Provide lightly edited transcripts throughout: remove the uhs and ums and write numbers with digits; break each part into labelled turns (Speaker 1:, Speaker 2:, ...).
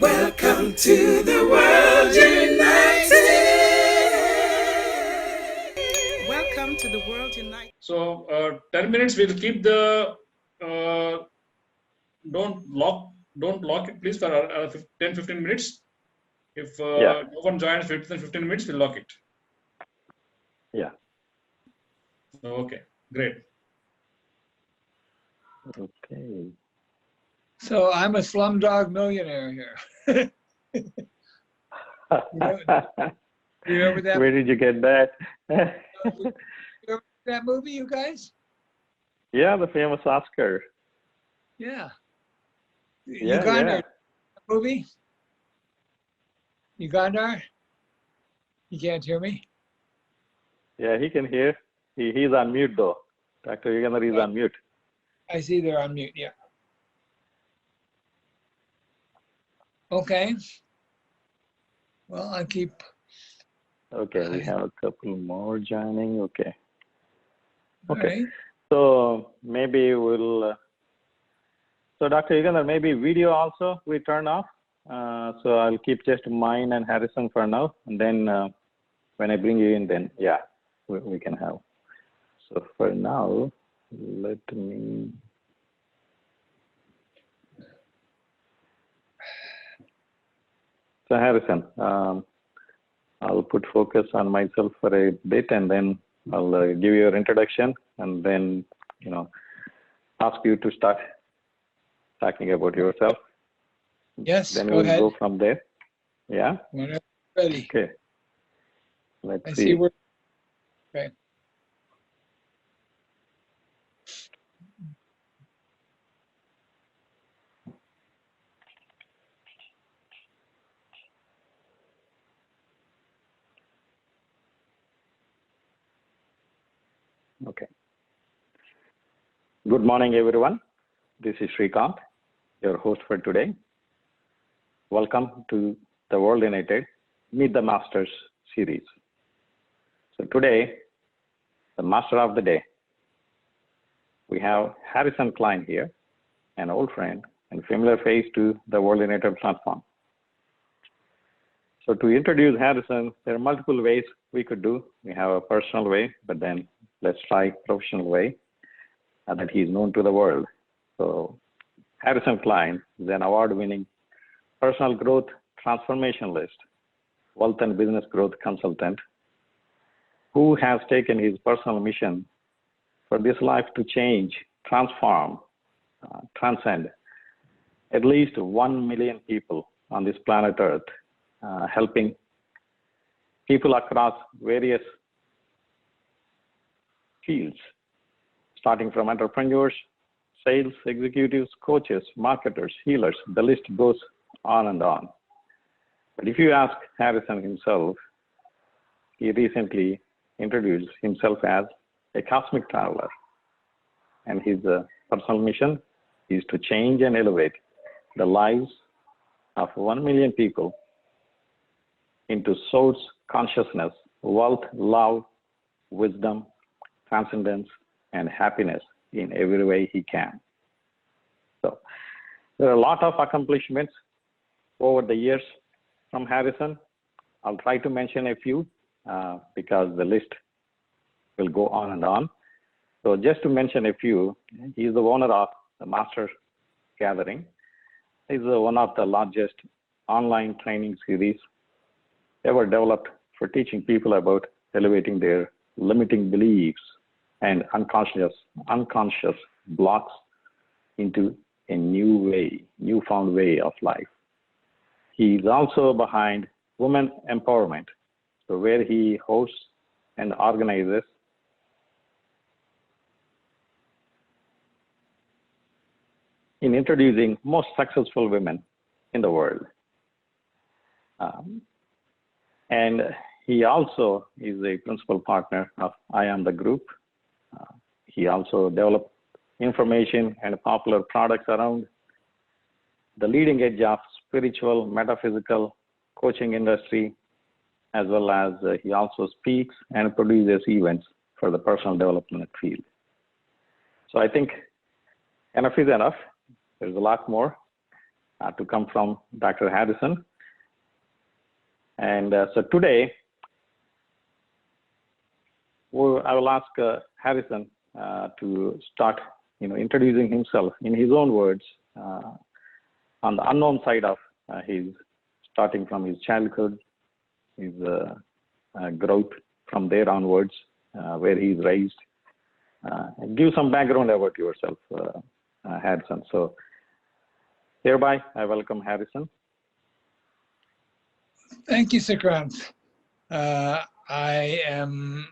Speaker 1: Welcome to the world united. Welcome to the world united.
Speaker 2: So 10 minutes. We'll keep the don't lock it, please, for 10-15 minutes. If no one joins 15 minutes, we'll lock it.
Speaker 3: Yeah.
Speaker 2: Okay. Great.
Speaker 3: Okay.
Speaker 4: So I'm a slumdog millionaire here. You remember that?
Speaker 3: Where did you get that?
Speaker 4: You remember that movie, you guys?
Speaker 3: Yeah, the famous Oscar.
Speaker 4: Yeah.
Speaker 3: Yeah,
Speaker 4: Ugandhar movie? Ugandhar? You can't hear me?
Speaker 3: Yeah, he can hear. He's on mute though. Dr. Yugandhar is on mute.
Speaker 4: I see they're on mute, yeah. Okay. Well, I'll keep.
Speaker 3: Okay, we have a couple more joining. Okay.
Speaker 4: All
Speaker 3: Okay.
Speaker 4: right.
Speaker 3: So maybe we'll. So Dr. Yugandhar, maybe video also we turn off. So I'll keep just mine and Harrison for now, and then when I bring you in, then yeah, we can have. So for now, let me. So Harrison, I'll put focus on myself for a bit, and then I'll give you your introduction, and then ask you to start talking about yourself.
Speaker 4: Yes,
Speaker 3: Then
Speaker 4: go
Speaker 3: we'll
Speaker 4: ahead.
Speaker 3: go from there. Yeah.
Speaker 4: Whenever you're ready.
Speaker 3: Okay. Let's
Speaker 4: I
Speaker 3: see.
Speaker 4: see where. Okay.
Speaker 3: Okay. Good morning, everyone. This is Srikanth, your host for today. Welcome to the World United Meet the Masters series. So today, the master of the day, we have Harrison Klein here, an old friend and familiar face to the World United platform. So to introduce Harrison, there are multiple ways we could do. We have a personal way, but then let's try professional way that he's known to the world. So Harrison Klein is an award-winning personal growth transformationalist, wealth and business growth consultant, who has taken his personal mission for this life to change, transform, transcend at least 1 million people on this planet Earth, helping people across various fields, starting from entrepreneurs, sales executives, coaches, marketers, healers. The list goes on and on. But if you ask Harrison himself, he recently introduced himself as a cosmic traveler. And his personal mission is to change and elevate the lives of 1 million people into source consciousness, wealth, love, wisdom, transcendence, and happiness in every way he can. So there are a lot of accomplishments over the years from Harrison. I'll try to mention a few because the list will go on and on. So just to mention a few, he's the owner of the Master Gathering. He's one of the largest online training series ever developed for teaching people about elevating their limiting beliefs and unconscious blocks into a newfound way of life. He's also behind Women Empowerment, so where he hosts and organizes in introducing most successful women in the world. And he also is a principal partner of I Am the Group. He also developed information and popular products around the leading edge of spiritual, metaphysical coaching industry, as well as he also speaks and produces events for the personal development field. So I think enough is enough. There's a lot more. to come from Dr. Harrison. And so today, I will ask Harrison to start, introducing himself in his own words on the unknown side of his, starting from his childhood, his growth from there onwards, where he's raised. Give some background about yourself, Harrison. So hereby, I welcome Harrison.
Speaker 4: Thank you, Sakrant. I am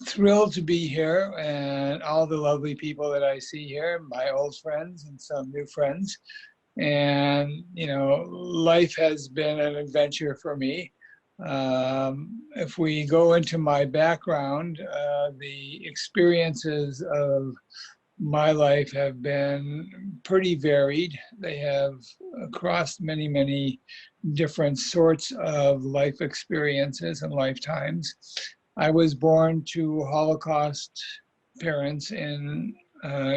Speaker 4: thrilled to be here, and all the lovely people that I see here, my old friends and some new friends. And, life has been an adventure for me. If we go into my background, the experiences of my life have been pretty varied. They have crossed many, many different sorts of life experiences and lifetimes. I was born to Holocaust parents in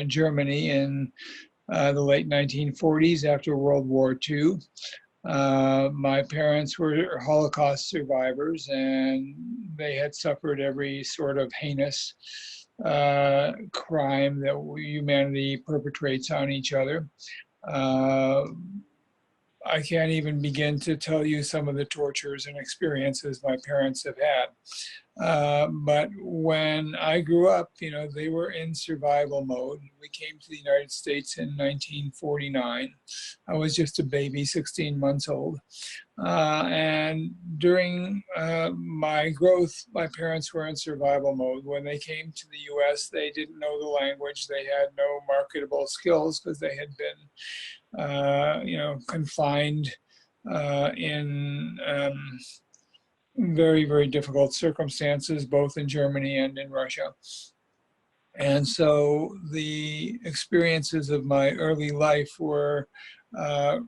Speaker 4: Germany in the late 1940s after World War II. My parents were Holocaust survivors, and they had suffered every sort of heinous crime that humanity perpetrates on each other. I can't even begin to tell you some of the tortures and experiences my parents have had. But when I grew up, they were in survival mode. We came to the United States in 1949. I was just a baby, 16 months old. And during my growth, my parents were in survival mode. When they came to the US, they didn't know the language. They had no marketable skills because they had been, confined in very, very difficult circumstances, both in Germany and in Russia. And so the experiences of my early life were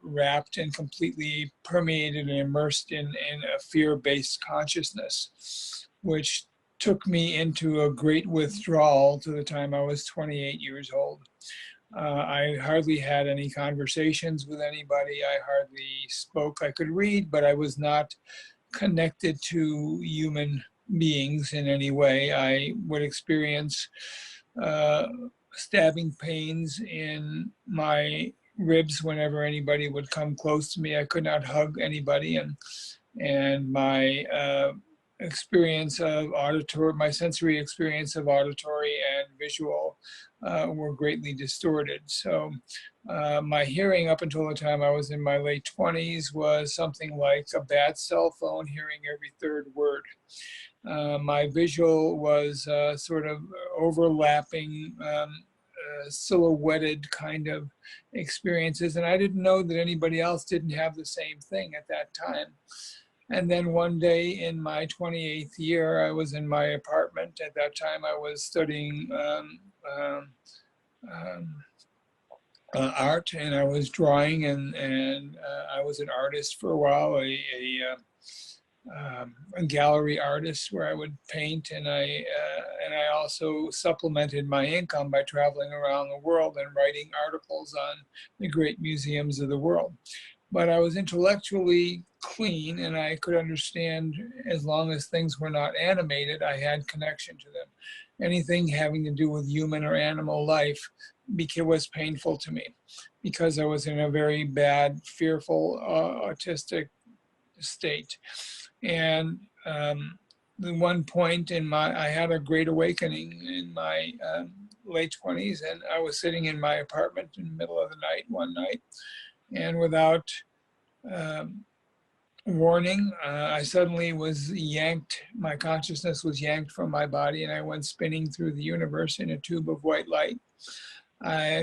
Speaker 4: wrapped and completely permeated and immersed in a fear-based consciousness, which took me into a great withdrawal to the time I was 28 years old. I hardly had any conversations with anybody. I hardly spoke. I could read, but I was not connected to human beings in any way. I would experience stabbing pains in my ribs whenever anybody would come close to me. I could not hug anybody, and my experience of my sensory experience of auditory and visual were greatly distorted. So my hearing up until the time I was in my late 20s was something like a bad cell phone hearing every third word. My visual was sort of overlapping, silhouetted kind of experiences, and I didn't know that anybody else didn't have the same thing at that time. And then one day in my 28th year, I was in my apartment. At that time, I was studying art, and I was drawing, and I was an artist for a while, a gallery artist where I would paint, and I also supplemented my income by traveling around the world and writing articles on the great museums of the world. But I was intellectually clean, and I could understand, as long as things were not animated, I had connection to them. Anything having to do with human or animal life was painful to me, because I was in a very bad, fearful, autistic state. And the one point I had a great awakening in my late 20s, and I was sitting in my apartment in the middle of the night one night, and without warning, I suddenly was yanked, my consciousness was yanked from my body, and I went spinning through the universe in a tube of white light.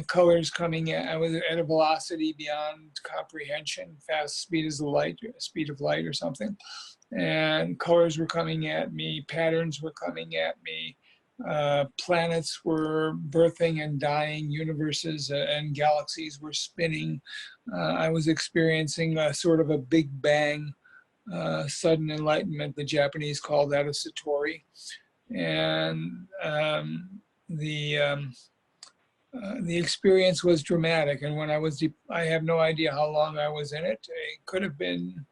Speaker 4: Colors coming at, I was at a velocity beyond comprehension, fast speed as the light, speed of light or something. And colors were coming at me, patterns were coming at me, planets were birthing and dying, universes and galaxies were spinning. I was experiencing a sort of a big bang, sudden enlightenment. The Japanese call that a satori. And the experience was dramatic. And when I have no idea how long I was in it. It could have been,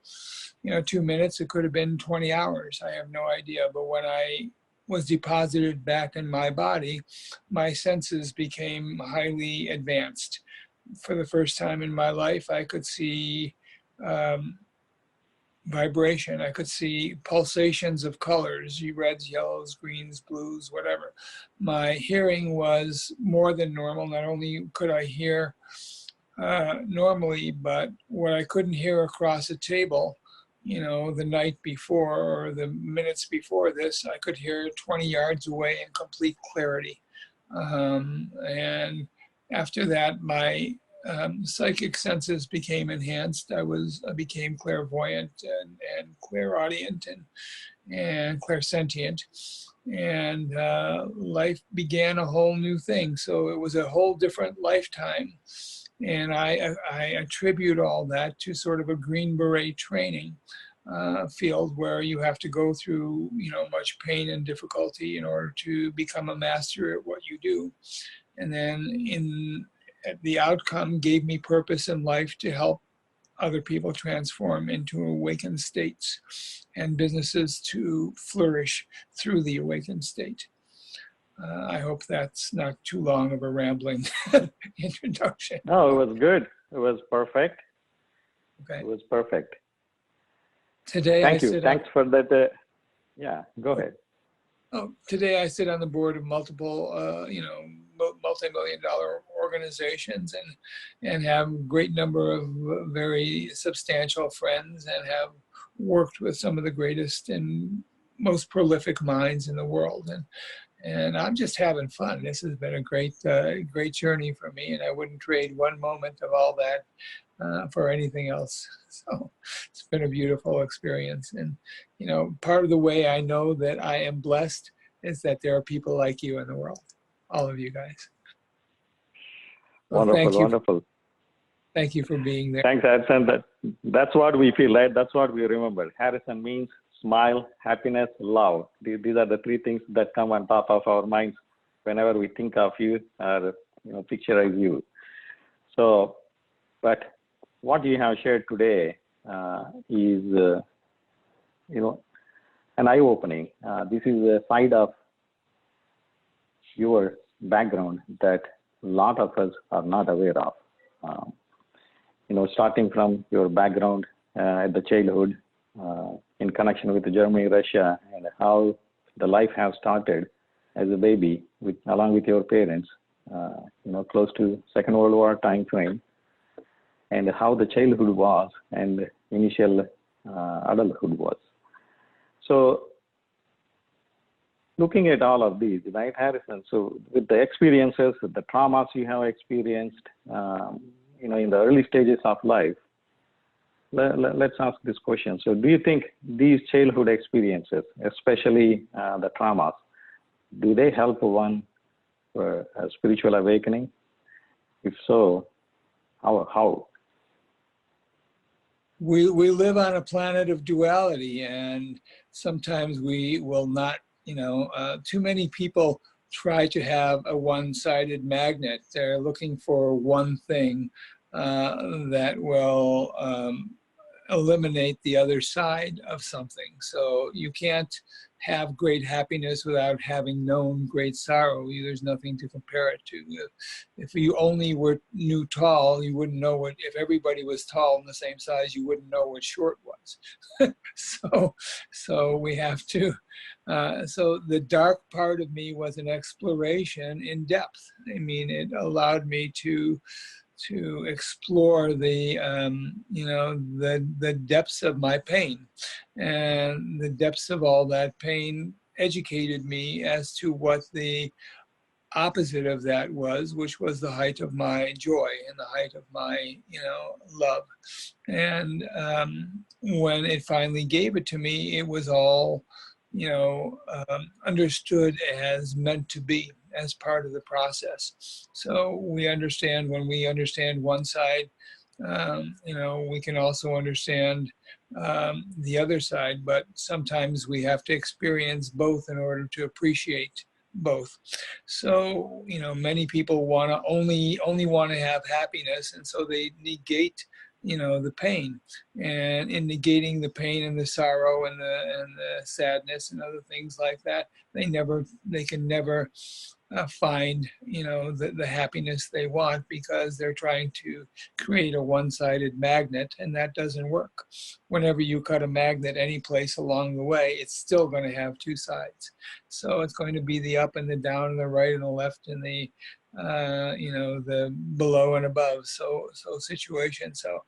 Speaker 4: 2 minutes. It could have been 20 hours. I have no idea. But when I was deposited back in my body, my senses became highly advanced. For the first time in my life, I could see vibration. I could see pulsations of colors, reds, yellows, greens, blues, whatever. My hearing was more than normal. Not only could I hear normally, but what I couldn't hear across a table, the night before or the minutes before this, I could hear 20 yards away in complete clarity. And after that, my psychic senses became enhanced. I became clairvoyant and clairaudient and clairsentient, and life began a whole new thing. So it was a whole different lifetime, and I attribute all that to sort of a Green Beret training field where you have to go through much pain and difficulty in order to become a master at what you do, and then the outcome gave me purpose in life to help other people transform into awakened states and businesses to flourish through the awakened state. I hope that's not too long of a rambling introduction.
Speaker 3: No, it was good. It was perfect.
Speaker 4: Okay.
Speaker 3: It was perfect.
Speaker 4: Today
Speaker 3: Thank you. Thanks for that. Yeah, go ahead.
Speaker 4: Oh, today I sit on the board of multiple, multi-million-dollar organizations and have a great number of very substantial friends and have worked with some of the greatest and most prolific minds in the world. And I'm just having fun. This has been a great journey for me, and I wouldn't trade one moment of all that for anything else. So it's been a beautiful experience. And, part of the way I know that I am blessed is that there are people like you in the world, all of you guys. Well,
Speaker 3: wonderful.
Speaker 4: Thank you for being there.
Speaker 3: Thanks, Harrison. That's what we feel, right? That's what we remember. Harrison means smile, happiness, love. These are the three things that come on top of our minds whenever we think of you or picture you. So, but what you have shared today is, an eye-opening. This is a side of your background that a lot of us are not aware of. Starting from your background at the childhood in connection with Germany, Russia, and how the life has started as a baby along with your parents, close to Second World War time frame, and how the childhood was and initial adulthood was. So looking at all of these, right, Harrison? So with the experiences, the traumas you have experienced, in the early stages of life, let's ask this question. So do you think these childhood experiences, especially the traumas, do they help one for a spiritual awakening? If so, how?
Speaker 4: We live on a planet of duality, and sometimes we will not, too many people try to have a one-sided magnet. They're looking for one thing that will eliminate the other side of something. So you can't have great happiness without having known great sorrow. There's nothing to compare it to. If you only knew tall, you wouldn't know what, if everybody was tall and the same size, you wouldn't know what short was. So we have to, so the dark part of me was an exploration in depth. I mean, it allowed me to explore the depths of my pain, and the depths of all that pain educated me as to what the opposite of that was, which was the height of my joy and the height of my love. And when it finally gave it to me, it was all understood as meant to be, as part of the process. So we understand, when we understand one side, we can also understand the other side, but sometimes we have to experience both in order to appreciate both. So, you know, many people want to only want to have happiness, and so they negate, you know, the pain. And in negating the pain and the sorrow and the sadness and other things like that, they can never find, you know, the happiness they want, because they're trying to create a one-sided magnet, and that doesn't work. Whenever you cut a magnet any place along the way, it's still going to have two sides. So it's going to be the up and the down and the right and the left and the you know, the below and above, so situation. So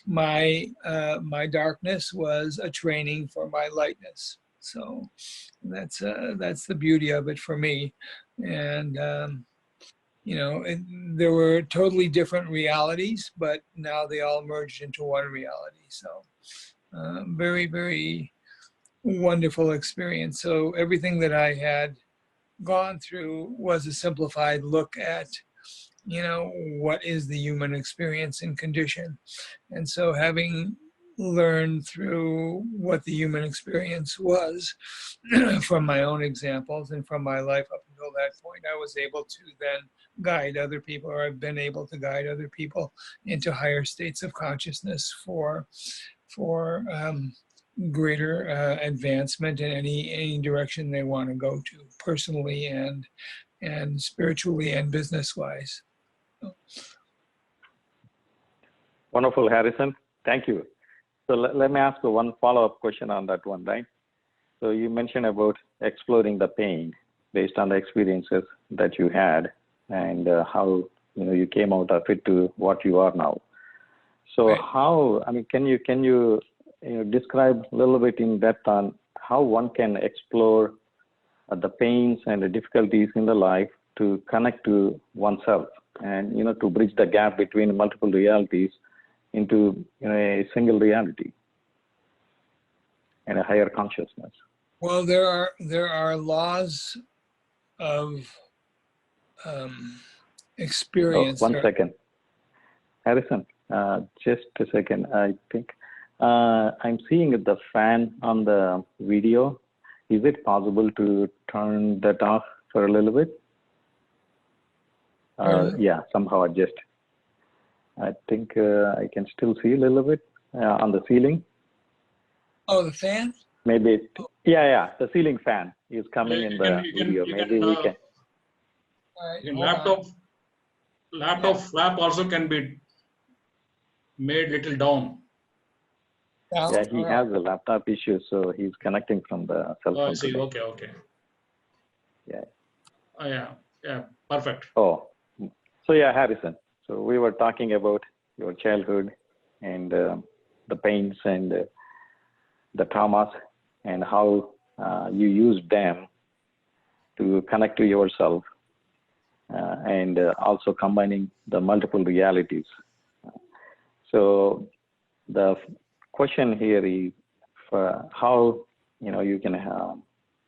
Speaker 4: my my darkness was a training for my lightness. So that's the beauty of it for me. And you know, there were totally different realities, but now they all merged into one reality. So very, very wonderful experience. So everything that I had gone through was a simplified look at, you know, what is the human experience and condition. And so having learned through what the human experience was from my own examples and from my life up until that point, I was able to then guide other people, or I've been able to guide other people into higher states of consciousness for greater advancement in any direction they want to go to, personally and spiritually and business wise.
Speaker 3: Wonderful, Harrison. Thank you. So let me ask you one follow-up question on that one, right? So you mentioned about exploring the pain based on the experiences that you had, and how, you know, you came out of it to what you are now. So
Speaker 4: right.
Speaker 3: How, I mean, can you describe a little bit in depth on how one can explore the pains and the difficulties in the life to connect to oneself, and, you know, to bridge the gap between multiple realities into, you know, a single reality and a higher consciousness?
Speaker 4: Well, there are laws of experience.
Speaker 3: Oh, one second, Harrison. Just a second. I think I'm seeing the fan on the video. Is it possible to turn that off for a little bit? Yeah, somehow adjust. I think I can still see a little bit on the ceiling.
Speaker 4: Oh, the fan?
Speaker 3: Maybe, yeah, the ceiling fan is coming in the video. Maybe we can.
Speaker 4: All right,
Speaker 2: laptop flap also can be made little down.
Speaker 3: Yeah, he has a laptop issue, so he's connecting from the cell phone.
Speaker 2: Oh, I see. Okay.
Speaker 3: Yeah.
Speaker 2: Oh, yeah, perfect.
Speaker 3: Oh, so yeah, Harrison. So we were talking about your childhood and the pains and the traumas, and how you used them to connect to yourself, and also combining the multiple realities. So the question here is how, you know, you can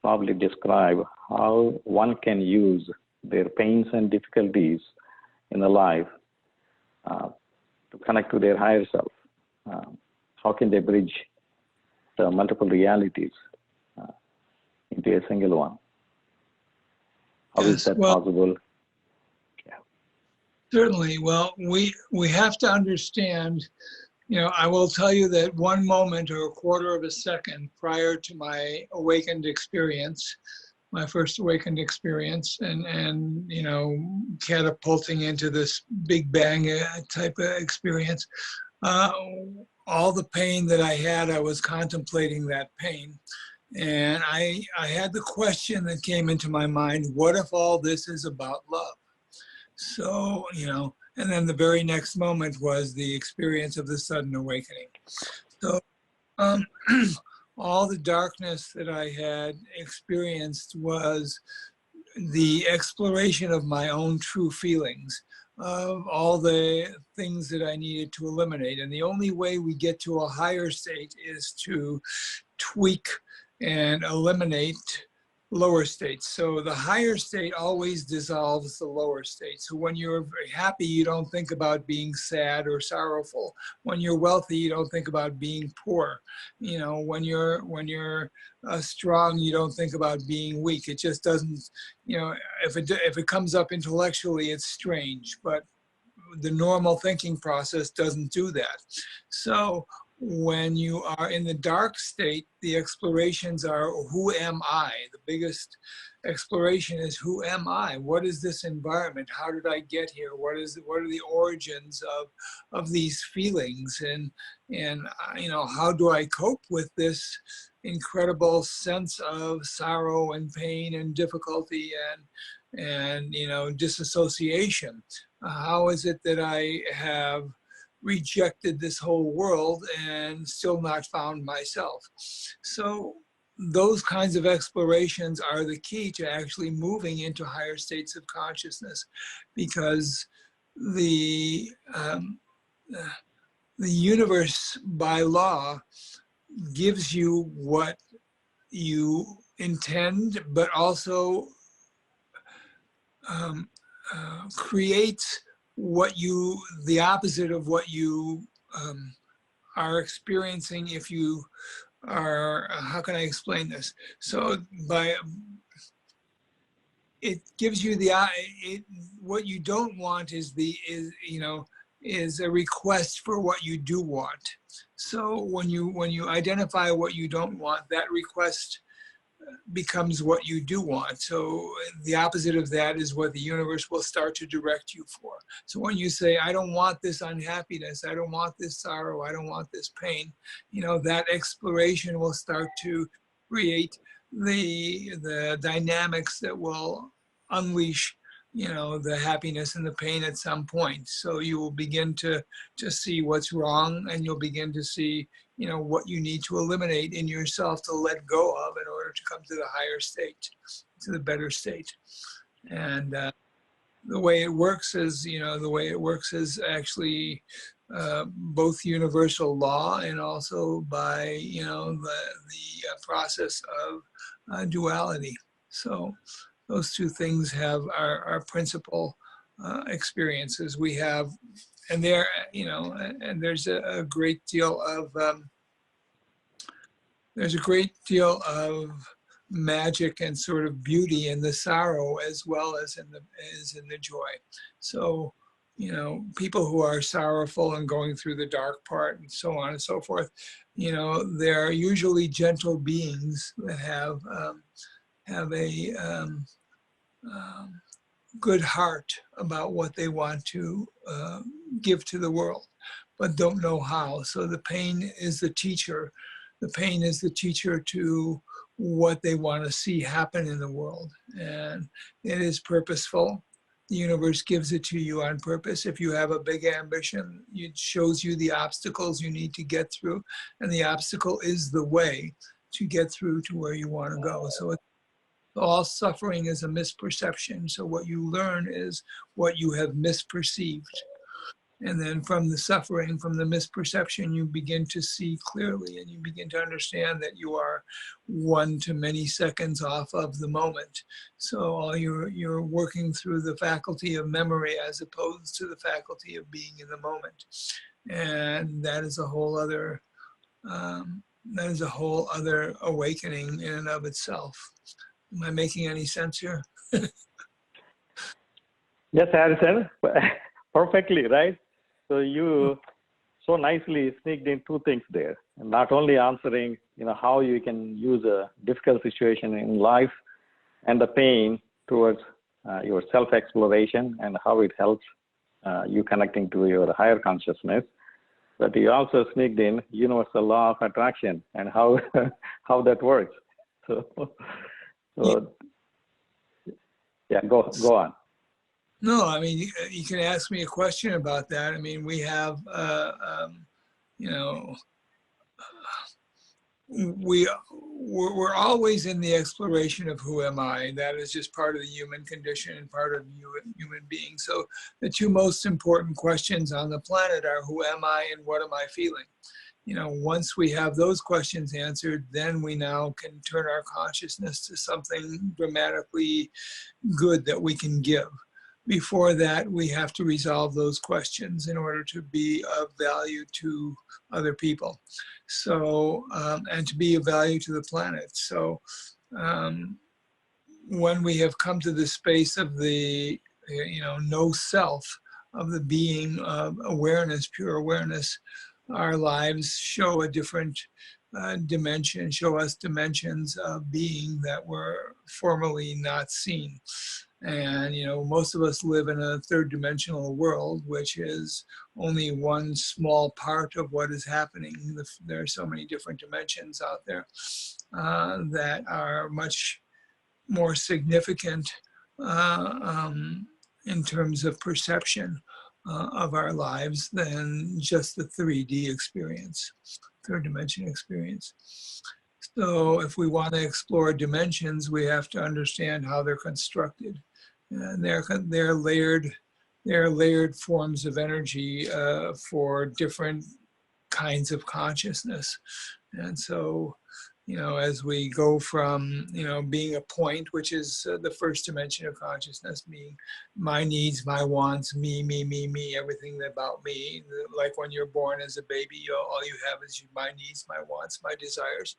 Speaker 3: probably describe how one can use their pains and difficulties in the life to connect to their higher self. How can they bridge the multiple realities into a single one? How is that possible? Yeah.
Speaker 4: Certainly. Well, we have to understand, you know, I will tell you that one moment or a quarter of a second prior to my awakened experience, my first awakened experience, and you know, catapulting into this big bang type of experience, all the pain that I had, I was contemplating that pain. And I had the question that came into my mind, what if all this is about love? So, you know, and then the very next moment was the experience of the sudden awakening. So all the darkness that I had experienced was the exploration of my own true feelings, of all the things that I needed to eliminate. And the only way we get to a higher state is to tweak and eliminate lower states. So the higher state always dissolves the lower state. So when you're very happy, you don't think about being sad or sorrowful. When you're wealthy, you don't think about being poor. You know, when you're strong, you don't think about being weak. It just doesn't, you know, if it comes up intellectually, it's strange, but the normal thinking process doesn't do that. So when you are in the dark state, the explorations are, who am I? The biggest exploration is, who am I? What is this environment? How did I get here? What are the origins of these feelings? And you know, how do I cope with this incredible sense of sorrow and pain and difficulty and you know, disassociation? How is it that I have rejected this whole world and still not found myself? So those kinds of explorations are the key to actually moving into higher states of consciousness, because the universe by law gives you what you intend, but also creates the opposite of what you are experiencing. If you are, how can I explain this? So it gives you what you don't want is a request for what you do want. So when you identify what you don't want, that request becomes what you do want. So the opposite of that is what the universe will start to direct you for. So when you say, I don't want this unhappiness, I don't want this sorrow, I don't want this pain, you know, that exploration will start to create the dynamics that will unleash, you know, the happiness and the pain at some point. So you will begin to see what's wrong, and you'll begin to see, you know, what you need to eliminate in yourself to let go of in order to come to the higher state, to the better state. And the way it works is, you know, actually both universal law and also by, you know, the process of duality. So those two things have our principal experiences. We have, and there, you know, and there's a great deal of magic and sort of beauty in the sorrow as well as in the joy. So, you know, people who are sorrowful and going through the dark part and so on and so forth, you know, they're usually gentle beings that have a good heart about what they want to give to the world, but don't know how. So the pain is the teacher. The pain is the teacher to what they want to see happen in the world. And it is purposeful. The universe gives it to you on purpose. If you have a big ambition, it shows you the obstacles you need to get through. And the obstacle is the way to get through to where you want to go. So all suffering is a misperception. So what you learn is what you have misperceived. And then from the suffering, from the misperception, you begin to see clearly, and you begin to understand that you are 1 to many seconds off of the moment. So all you're working through the faculty of memory as opposed to the faculty of being in the moment. And that is a whole other awakening in and of itself. Am I making any sense here?
Speaker 3: Yes, Harrison, perfectly, right? So you so nicely sneaked in two things there, and not only answering, you know, how you can use a difficult situation in life and the pain towards your self-exploration and how it helps you connecting to your higher consciousness, but you also sneaked in universal law of attraction and how how that works. So yeah, go on.
Speaker 4: No, I mean, you can ask me a question about that. I mean, we have, you know, we're always in the exploration of who am I. That is just part of the human condition and part of human being. So the two most important questions on the planet are, who am I and what am I feeling? once we have those questions answered, then we now can turn our consciousness to something dramatically good that we can give. Before that, we have to resolve those questions in order to be of value to other people. So, and to be of value to the planet. So, when we have come to the space of the, no self, of the being of awareness, pure awareness, our lives show a different dimension, show us dimensions of being that were formerly not seen. And, most of us live in a third dimensional world, which is only one small part of what is happening. There are so many different dimensions out there that are much more significant in terms of perception of our lives than just the 3D experience, third dimension experience. So if we want to explore dimensions, we have to understand how they're constructed. And they're layered forms of energy for different kinds of consciousness. And so, as we go from, being a point, which is the first dimension of consciousness, being my needs, my wants, me, everything about me. Like when you're born as a baby, all you have is my needs, my wants, my desires.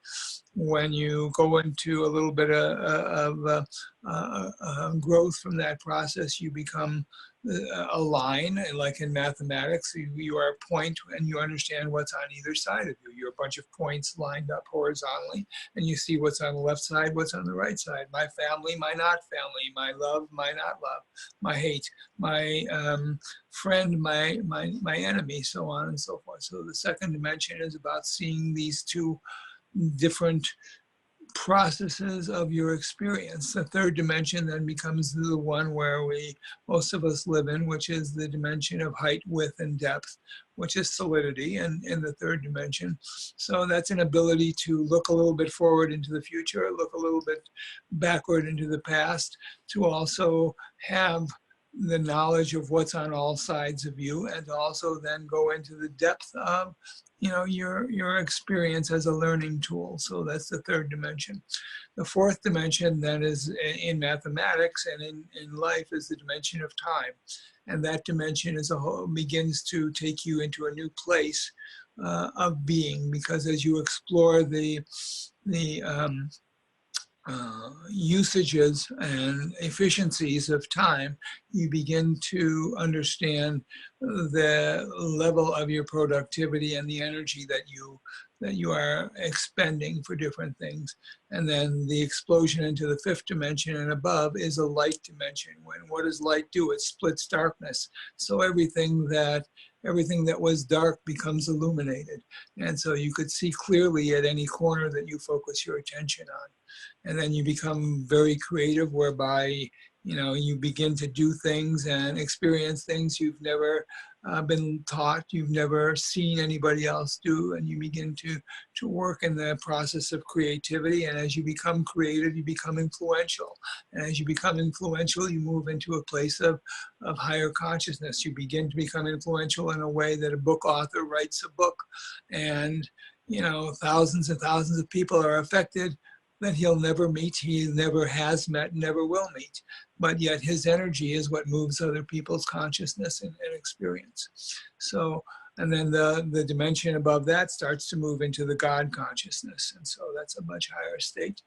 Speaker 4: When you go into a little bit of growth from that process, you become a line, like in mathematics. You are a point and you understand what's on either side of you. You're a bunch of points lined up horizontally, and you see what's on the left side, what's on the right side. My family, my not family, my love, my not love, my hate, my friend, my enemy, so on and so forth. So the second dimension is about seeing these two different processes of your experience. The third dimension then becomes the one where most of us live in, which is the dimension of height, width, and depth, which is solidity in the third dimension. So that's an ability to look a little bit forward into the future, look a little bit backward into the past, to also have the knowledge of what's on all sides of you, and also then go into the depth of your experience as a learning tool. So that's the third dimension. The fourth dimension then is in mathematics and in life is the dimension of time. And that dimension as a whole begins to take you into a new place of being, because as you explore the usages and efficiencies of time, you begin to understand the level of your productivity and the energy that you are expending for different things. And then the explosion into the fifth dimension and above is a light dimension. What does light do? It splits darkness. So everything that was dark becomes illuminated. And so you could see clearly at any corner that you focus your attention on. And then you become very creative, whereby you begin to do things and experience things you've never been taught, you've never seen anybody else do, and you begin to work in the process of creativity. And as you become creative, you become influential. And as you become influential, you move into a place of higher consciousness. You begin to become influential in a way that a book author writes a book, and thousands and thousands of people are affected that he'll never meet, he never has met, never will meet. But yet his energy is what moves other people's consciousness and experience. So, and then the dimension above that starts to move into the God consciousness. And so that's a much higher state,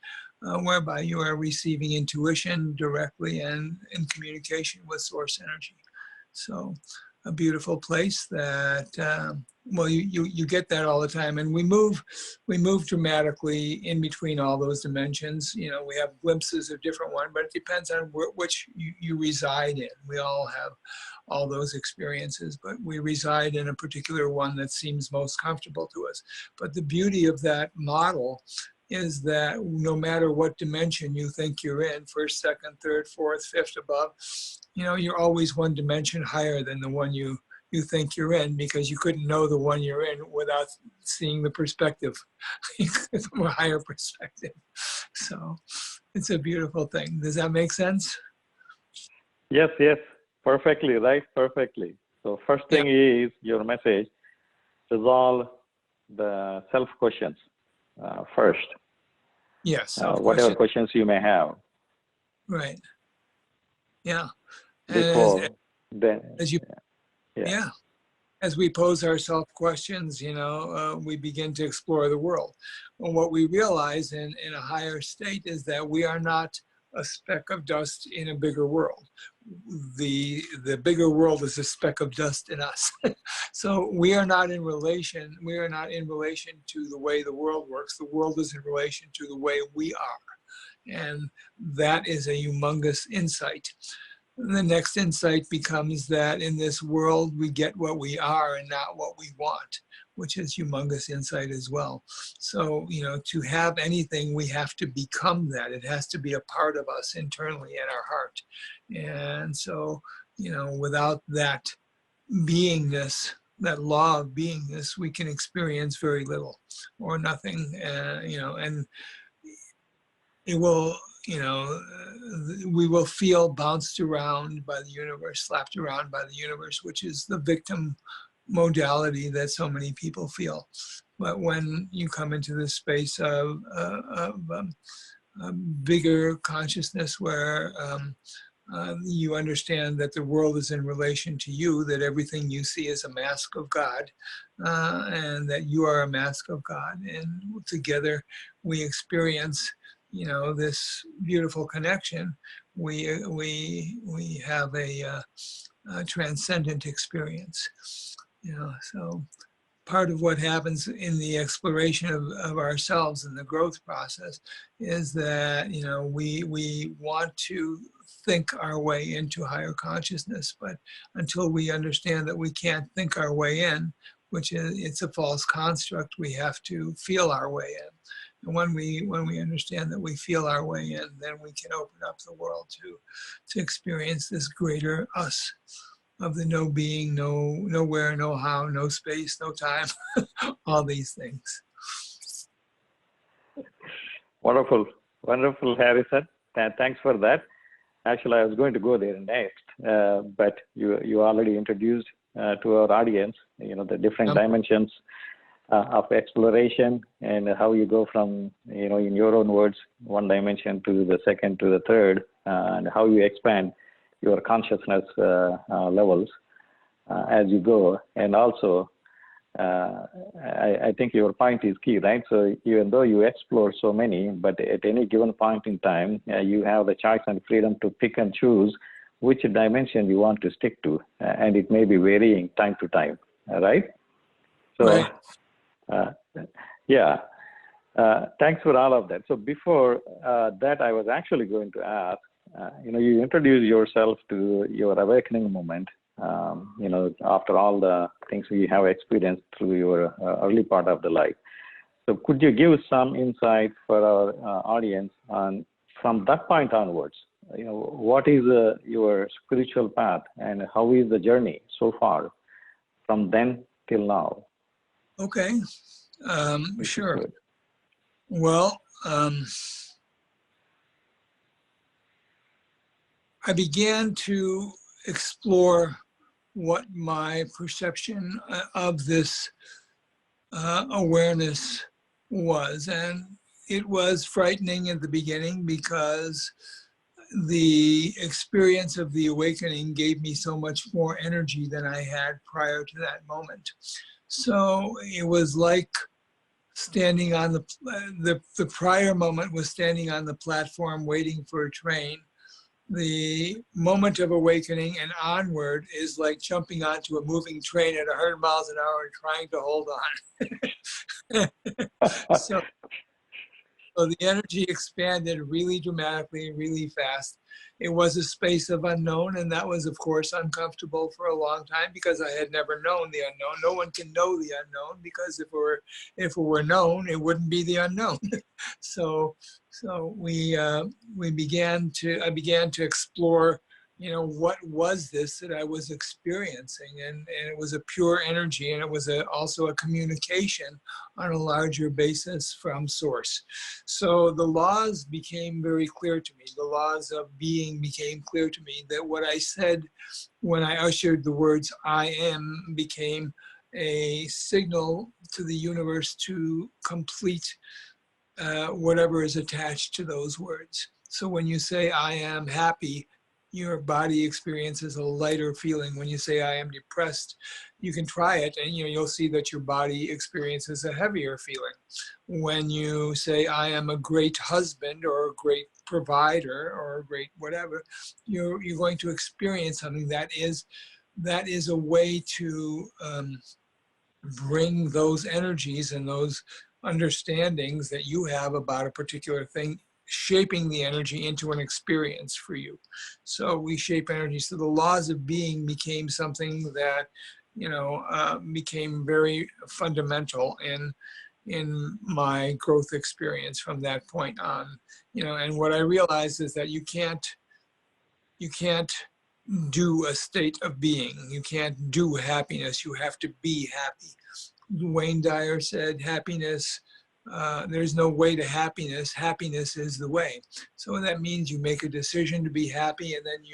Speaker 4: whereby you are receiving intuition directly and in communication with source energy. So a beautiful place that, well, you get that all the time. And we move dramatically in between all those dimensions. We have glimpses of different ones, but it depends on which you reside in. We all have all those experiences, but we reside in a particular one that seems most comfortable to us. But the beauty of that model is that no matter what dimension you think you're in, first, second, third, fourth, fifth, above, you're always one dimension higher than the one you think you're in, because you couldn't know the one you're in without seeing the perspective, from a higher perspective. So it's a beautiful thing. Does that make sense?
Speaker 3: Yes, perfectly, right? Perfectly. So first thing is your message, resolve the self questions first.
Speaker 4: Yes,
Speaker 3: Whatever questions you may have.
Speaker 4: right. Yeah. And
Speaker 3: Before then,
Speaker 4: as you, yeah. As we pose ourselves questions, you know, we begin to explore the world. And what we realize in a higher state is that we are not a speck of dust in a bigger world. The bigger world is a speck of dust in us. So we are not in relation to the way the world works. The world is in relation to the way we are. And that is a humongous insight. The next insight becomes that in this world, we get what we are and not what we want, which is humongous insight as well. So, you know, to have anything, we have to become that. It has to be a part of us internally in our heart. And so, you know, without that beingness, that law of beingness, we can experience very little or nothing, you know, and it will, you know, we will feel bounced around by the universe, slapped around by the universe, which is the victim modality that so many people feel. But when you come into this space of bigger consciousness where you understand that the world is in relation to you, that everything you see is a mask of God, and that you are a mask of God. And together we experience, you know, this beautiful connection. We have a transcendent experience, you know. So part of what happens in the exploration of ourselves and the growth process is that, you know, we want to think our way into higher consciousness, but until we understand that we can't think our way in, which is, it's a false construct, we have to feel our way in. And when we understand that we feel our way in, then we can open up the world to experience this greater us of the no being, no nowhere, no how, no space, no time, all these things.
Speaker 3: Wonderful, wonderful, Harrison. Thanks for that. Actually, I was going to go there next, but you already introduced to our audience, you know, the different dimensions of exploration and how you go from, you know, in your own words, one dimension to the second to the third, and how you expand your consciousness levels as you go. And also, I think your point is key, right? So even though you explore so many, but at any given point in time, you have the choice and freedom to pick and choose which dimension you want to stick to, and it may be varying time to time, right? So,
Speaker 4: right.
Speaker 3: Yeah, thanks for all of that. So before that, I was actually going to ask, you know, you introduce yourself to your awakening moment, you know, after all the things we have experienced through your early part of the life. So could you give some insight for our audience on, from that point onwards, you know, what is your spiritual path and how is the journey so far from then till now?
Speaker 4: Okay, sure. Well, I began to explore what my perception of this awareness was. And it was frightening at the beginning because the experience of the awakening gave me so much more energy than I had prior to that moment. So it was like standing on the prior moment was standing on the platform waiting for a train. The moment of awakening and onward is like jumping onto a moving train at 100 miles an hour and trying to hold on. So the energy expanded really dramatically, really fast. It was a space of unknown, and that was, of course, uncomfortable for a long time because I had never known the unknown. No one can know the unknown because if it were known, it wouldn't be the unknown. So I began to explore, you know, what was this that I was experiencing, and it was a pure energy, and it was also a communication on a larger basis from source. So the laws became very clear to me. The laws of being became clear to me, that what I said when I ushered the words I am became a signal to the universe to complete whatever is attached to those words. So when you say, I am happy, your body experiences a lighter feeling. When you say, I am depressed, you can try it and you'll see that your body experiences a heavier feeling. When you say, I am a great husband or a great provider or a great whatever, you're going to experience something that is a way to bring those energies and those understandings that you have about a particular thing, shaping the energy into an experience for you. So we shape energy. So the laws of being became something that, became very fundamental in my growth experience from that point on. And what I realized is that you can't do a state of being. You can't do happiness. You have to be happy. Wayne Dyer said, happiness, there's no way to happiness. Happiness is the way. So that means you make a decision to be happy, and then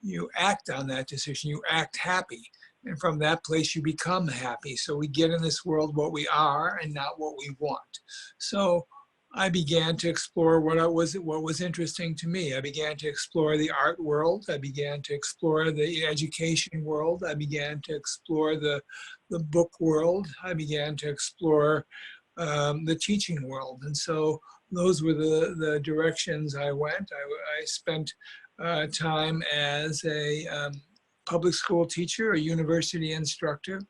Speaker 4: you act on that decision. You act happy. And from that place, you become happy. So we get in this world what we are and not what we want. So I began to explore what was interesting to me. I began to explore the art world. I began to explore the education world. I began to explore the book world. I began to explore the teaching world. And so those were the directions I went. I spent time as a public school teacher, a university instructor.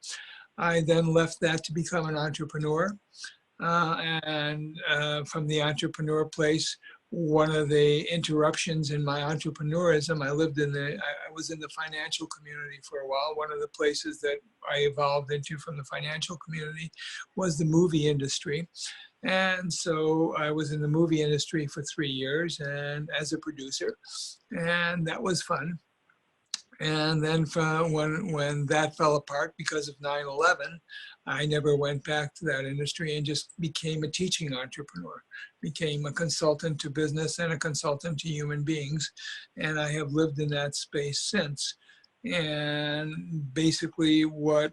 Speaker 4: I then left that to become an entrepreneur. And from the entrepreneur place, one of the interruptions in my entrepreneurism, I was in the financial community for a while. One of the places that I evolved into from the financial community was the movie industry. And so I was in the movie industry for 3 years and as a producer, and that was fun. And then when that fell apart because of 9/11, I never went back to that industry and just became a teaching entrepreneur, became a consultant to business and a consultant to human beings. And I have lived in that space since. And basically what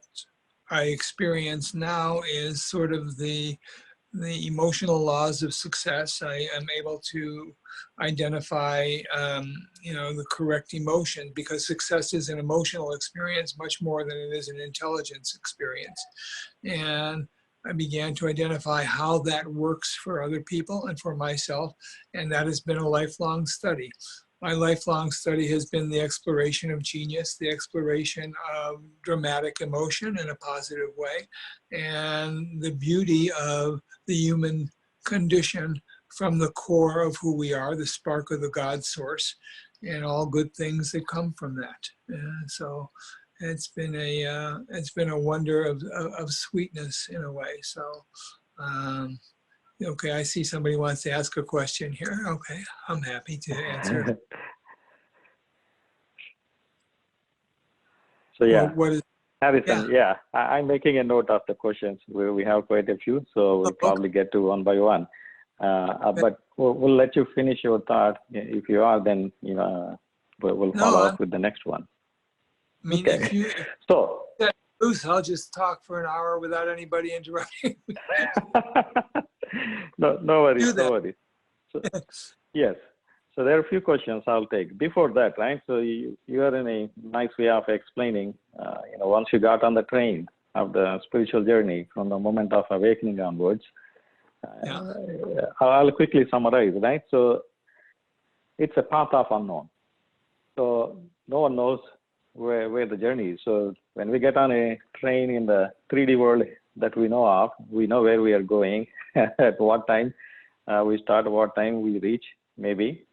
Speaker 4: I experience now is sort of the emotional laws of success. I am able to identify, the correct emotion, because success is an emotional experience much more than it is an intelligence experience. And I began to identify how that works for other people and for myself, and that has been a lifelong study. My lifelong study has been the exploration of genius, the exploration of dramatic emotion in a positive way, and the beauty of the human condition from the core of who we are, the spark of the God source, and all good things that come from that. And so it's been a wonder of sweetness in a way. So, okay, I see somebody wants to ask a question here. Okay, I'm happy to answer.
Speaker 3: So yeah,
Speaker 4: what is,
Speaker 3: Harrison, yeah, I'm making a note of the questions. We have quite a few, so we'll probably get to one by one. But we'll let you finish your thought. If you are, then we'll follow up with the next one.
Speaker 4: I mean,
Speaker 3: okay.
Speaker 4: if you loose, I'll just talk for an hour without anybody interrupting.
Speaker 3: no worries, no worries. So, yes. So there are a few questions I'll take. Before that, right? So you are in a nice way of explaining, once you got on the train of the spiritual journey from the moment of awakening onwards, I'll quickly summarize, right? So it's a path of unknown. So no one knows where the journey is. So when we get on a train in the 3D world that we know of, we know where we are going, at what time we start, what time we reach, maybe.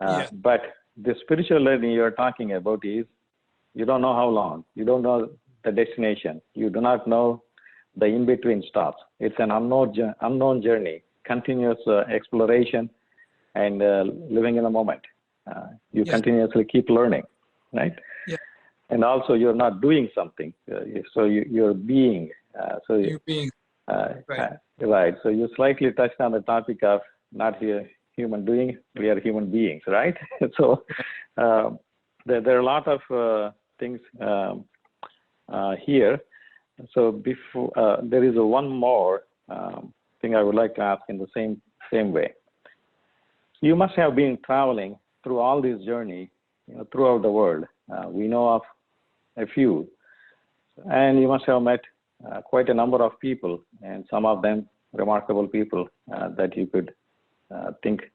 Speaker 3: But the spiritual learning you're talking about is, you don't know how long, you don't know the destination, you do not know the in-between stops. It's an unknown journey, continuous exploration and living in the moment. You continuously keep learning, right? Yeah. And also you're not doing something, so you're being. So you're being, right. Right. So you slightly touched on the topic of not here human doing, we are human beings, right? So there are a lot of things here. So before there is a one more thing I would like to ask in the same way. You must have been traveling through all this journey, throughout the world. We know of a few, and you must have met quite a number of people, and some of them remarkable people that you could think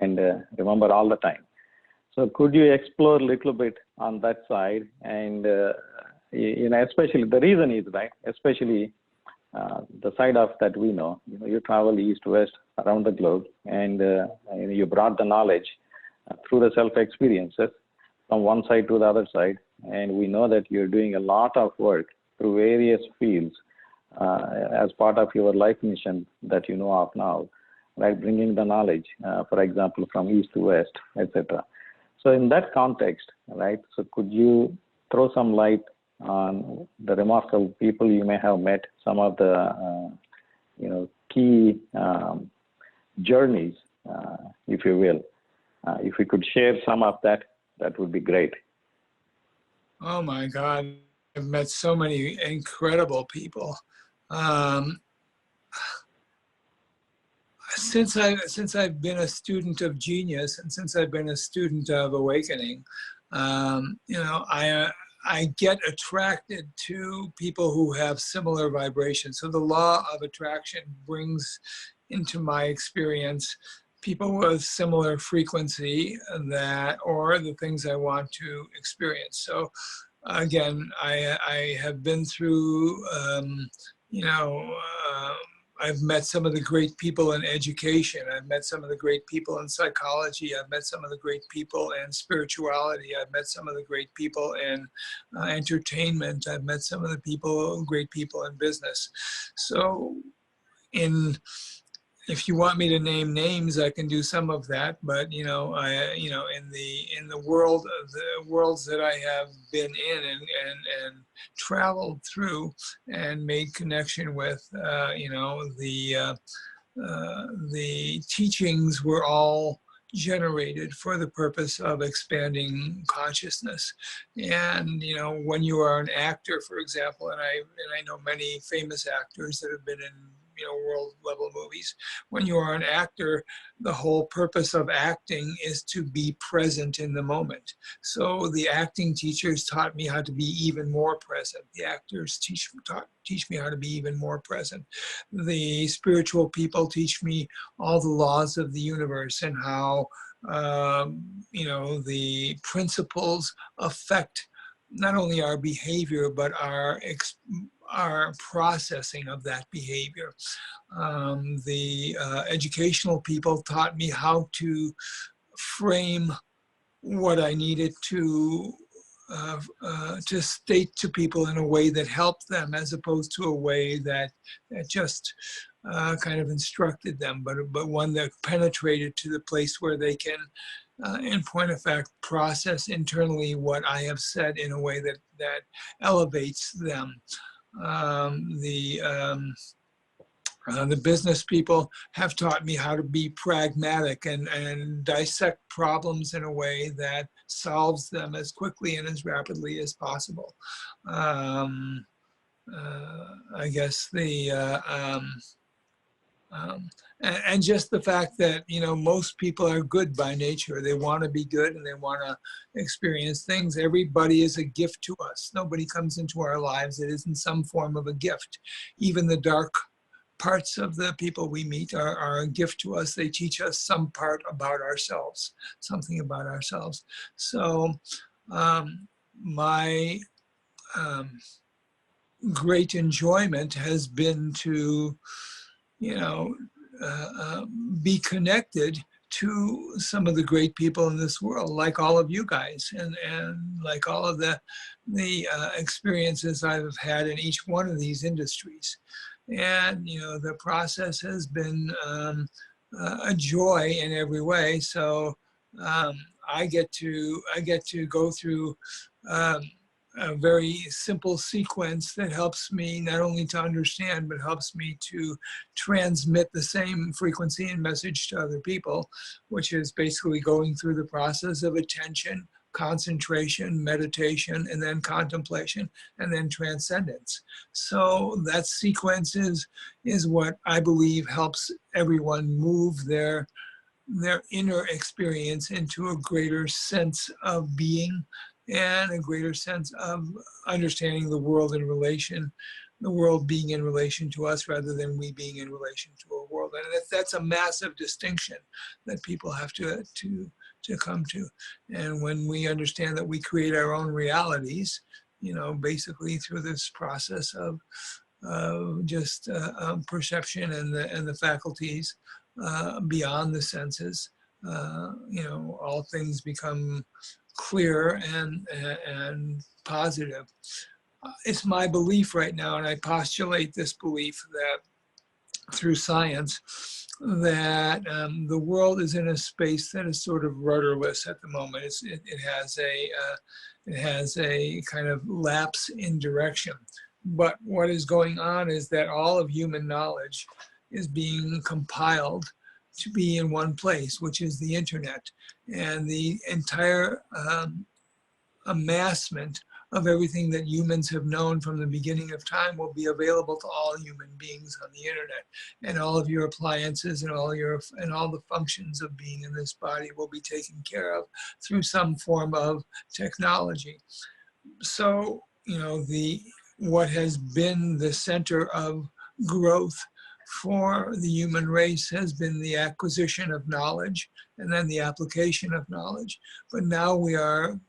Speaker 3: and remember all the time. So could you explore a little bit on that side? And especially the reason is, right, especially the side of that we know, you travel east to west around the globe, and you brought the knowledge through the self-experiences from one side to the other side. And we know that you're doing a lot of work through various fields as part of your life mission that you know of now, right? Bringing the knowledge, for example, from east to west, etc. So in that context, right, so could you throw some light on the remarkable people you may have met, some of the key journeys, if you will. If we could share some of that, that would be great.
Speaker 4: Oh my God, I've met so many incredible people. Since I've been a student of genius, and since I've been a student of awakening, I get attracted to people who have similar vibrations. So the law of attraction brings into my experience people with similar frequency or the things I want to experience. So again, I have been through, I've met some of the great people in education. I've met some of the great people in psychology. I've met some of the great people in spirituality. I've met some of the great people in entertainment. I've met some of the great people in business. So if you want me to name names, I can do some of that. But in the worlds that I have been in and traveled through and made connection with, the teachings were all generated for the purpose of expanding consciousness. And when you are an actor, for example, and I know many famous actors that have been in world level movies. When you are an actor, the whole purpose of acting is to be present in the moment. So the acting teachers taught me how to be even more present. The actors teach me how to be even more present. The spiritual people teach me all the laws of the universe and how the principles affect not only our behavior but our processing of that behavior. The educational people taught me how to frame what I needed to state to people in a way that helped them, as opposed to a way that just kind of instructed them, but one that penetrated to the place where they can, in point of fact, process internally what I have said in a way that elevates them. The business people have taught me how to be pragmatic and dissect problems in a way that solves them as quickly and as rapidly as possible. I guess and just the fact that most people are good by nature. They want to be good and they want to experience things. Everybody is a gift to us. Nobody comes into our lives that isn't some form of a gift. Even the dark parts of the people we meet are a gift to us. They teach us some part about ourselves, something about ourselves. So my great enjoyment has been to be connected to some of the great people in this world, like all of you guys, and like all of the experiences I've had in each one of these industries. And the process has been a joy in every way. So I get to go through a very simple sequence that helps me not only to understand, but helps me to transmit the same frequency and message to other people, which is basically going through the process of attention, concentration, meditation, and then contemplation, and then transcendence. So that sequence is what I believe helps everyone move their inner experience into a greater sense of being and a greater sense of understanding the world in relation, the world being in relation to us rather than we being in relation to a world. And that's a massive distinction that people have to come to. And when we understand that we create our own realities, you know, basically through this process of just perception and the faculties beyond the senses, you know, all things become clear and positive. It's my belief right now, and I postulate this belief that through science, that the world is in a space that is sort of rudderless at the moment. It has a kind of lapse in direction. But what is going on is that all of human knowledge is being compiled to be in one place, which is the internet. And the entire amassment of everything that humans have known from the beginning of time will be available to all human beings on the internet. And all of your appliances and all the functions of being in this body will be taken care of through some form of technology. So, you know, what has been the center of growth for the human race has been the acquisition of knowledge and then the application of knowledge. But now we are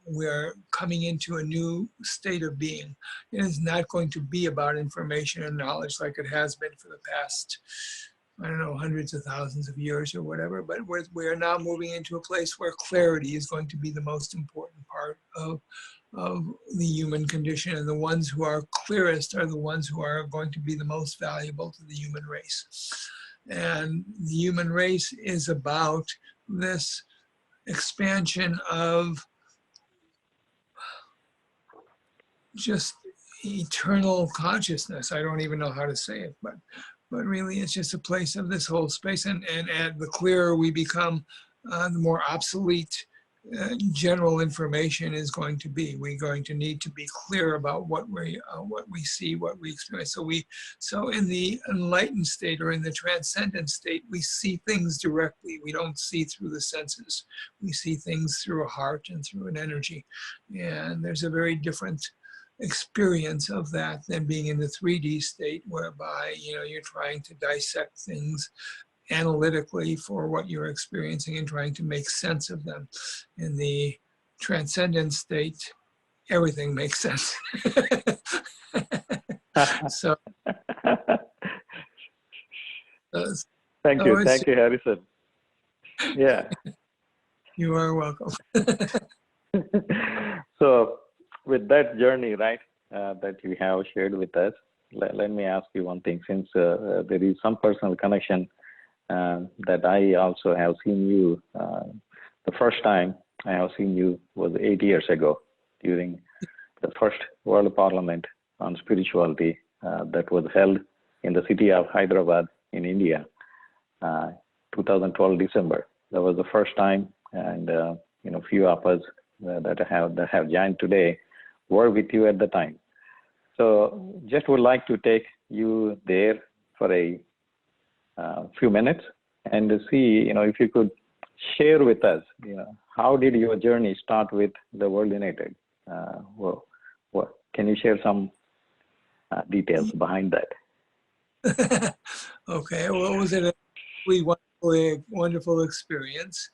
Speaker 4: coming into a new state of being. It is not going to be about information and knowledge like it has been for the past, I don't know, hundreds of thousands of years or whatever, but we are now moving into a place where clarity is going to be the most important part of the human condition, and the ones who are clearest are the ones who are going to be the most valuable to the human race. And the human race is about this expansion of just eternal consciousness. I don't even know how to say it, but really it's just a place of this whole space. And the clearer we become, the more obsolete general information is going to be. We're going to need to be clear about what we see, what we experience. So in the enlightened state or in the transcendent state, we see things directly. We don't see through the senses. We see things through a heart and through an energy. And there's a very different experience of that than being in the 3D state, whereby, you know, you're trying to dissect things analytically for what you're experiencing and trying to make sense of them. In the transcendent state, everything makes sense. So,
Speaker 3: Thank you, Harrison. Yeah.
Speaker 4: You are welcome.
Speaker 3: So, with that journey, right, that you have shared with us, let me ask you one thing. Since there is some personal connection that I also have seen you. The first time I have seen you was 8 years ago during the first World Parliament on Spirituality that was held in the city of Hyderabad in India, 2012 December. That was the first time, and you know, few of us that have joined today were with you at the time. So just would like to take you there for a few minutes and to see, you know, if you could share with us, you know, how did your journey start with the World United? What can you share some details behind that?
Speaker 4: Okay, well, it was a really wonderful experience.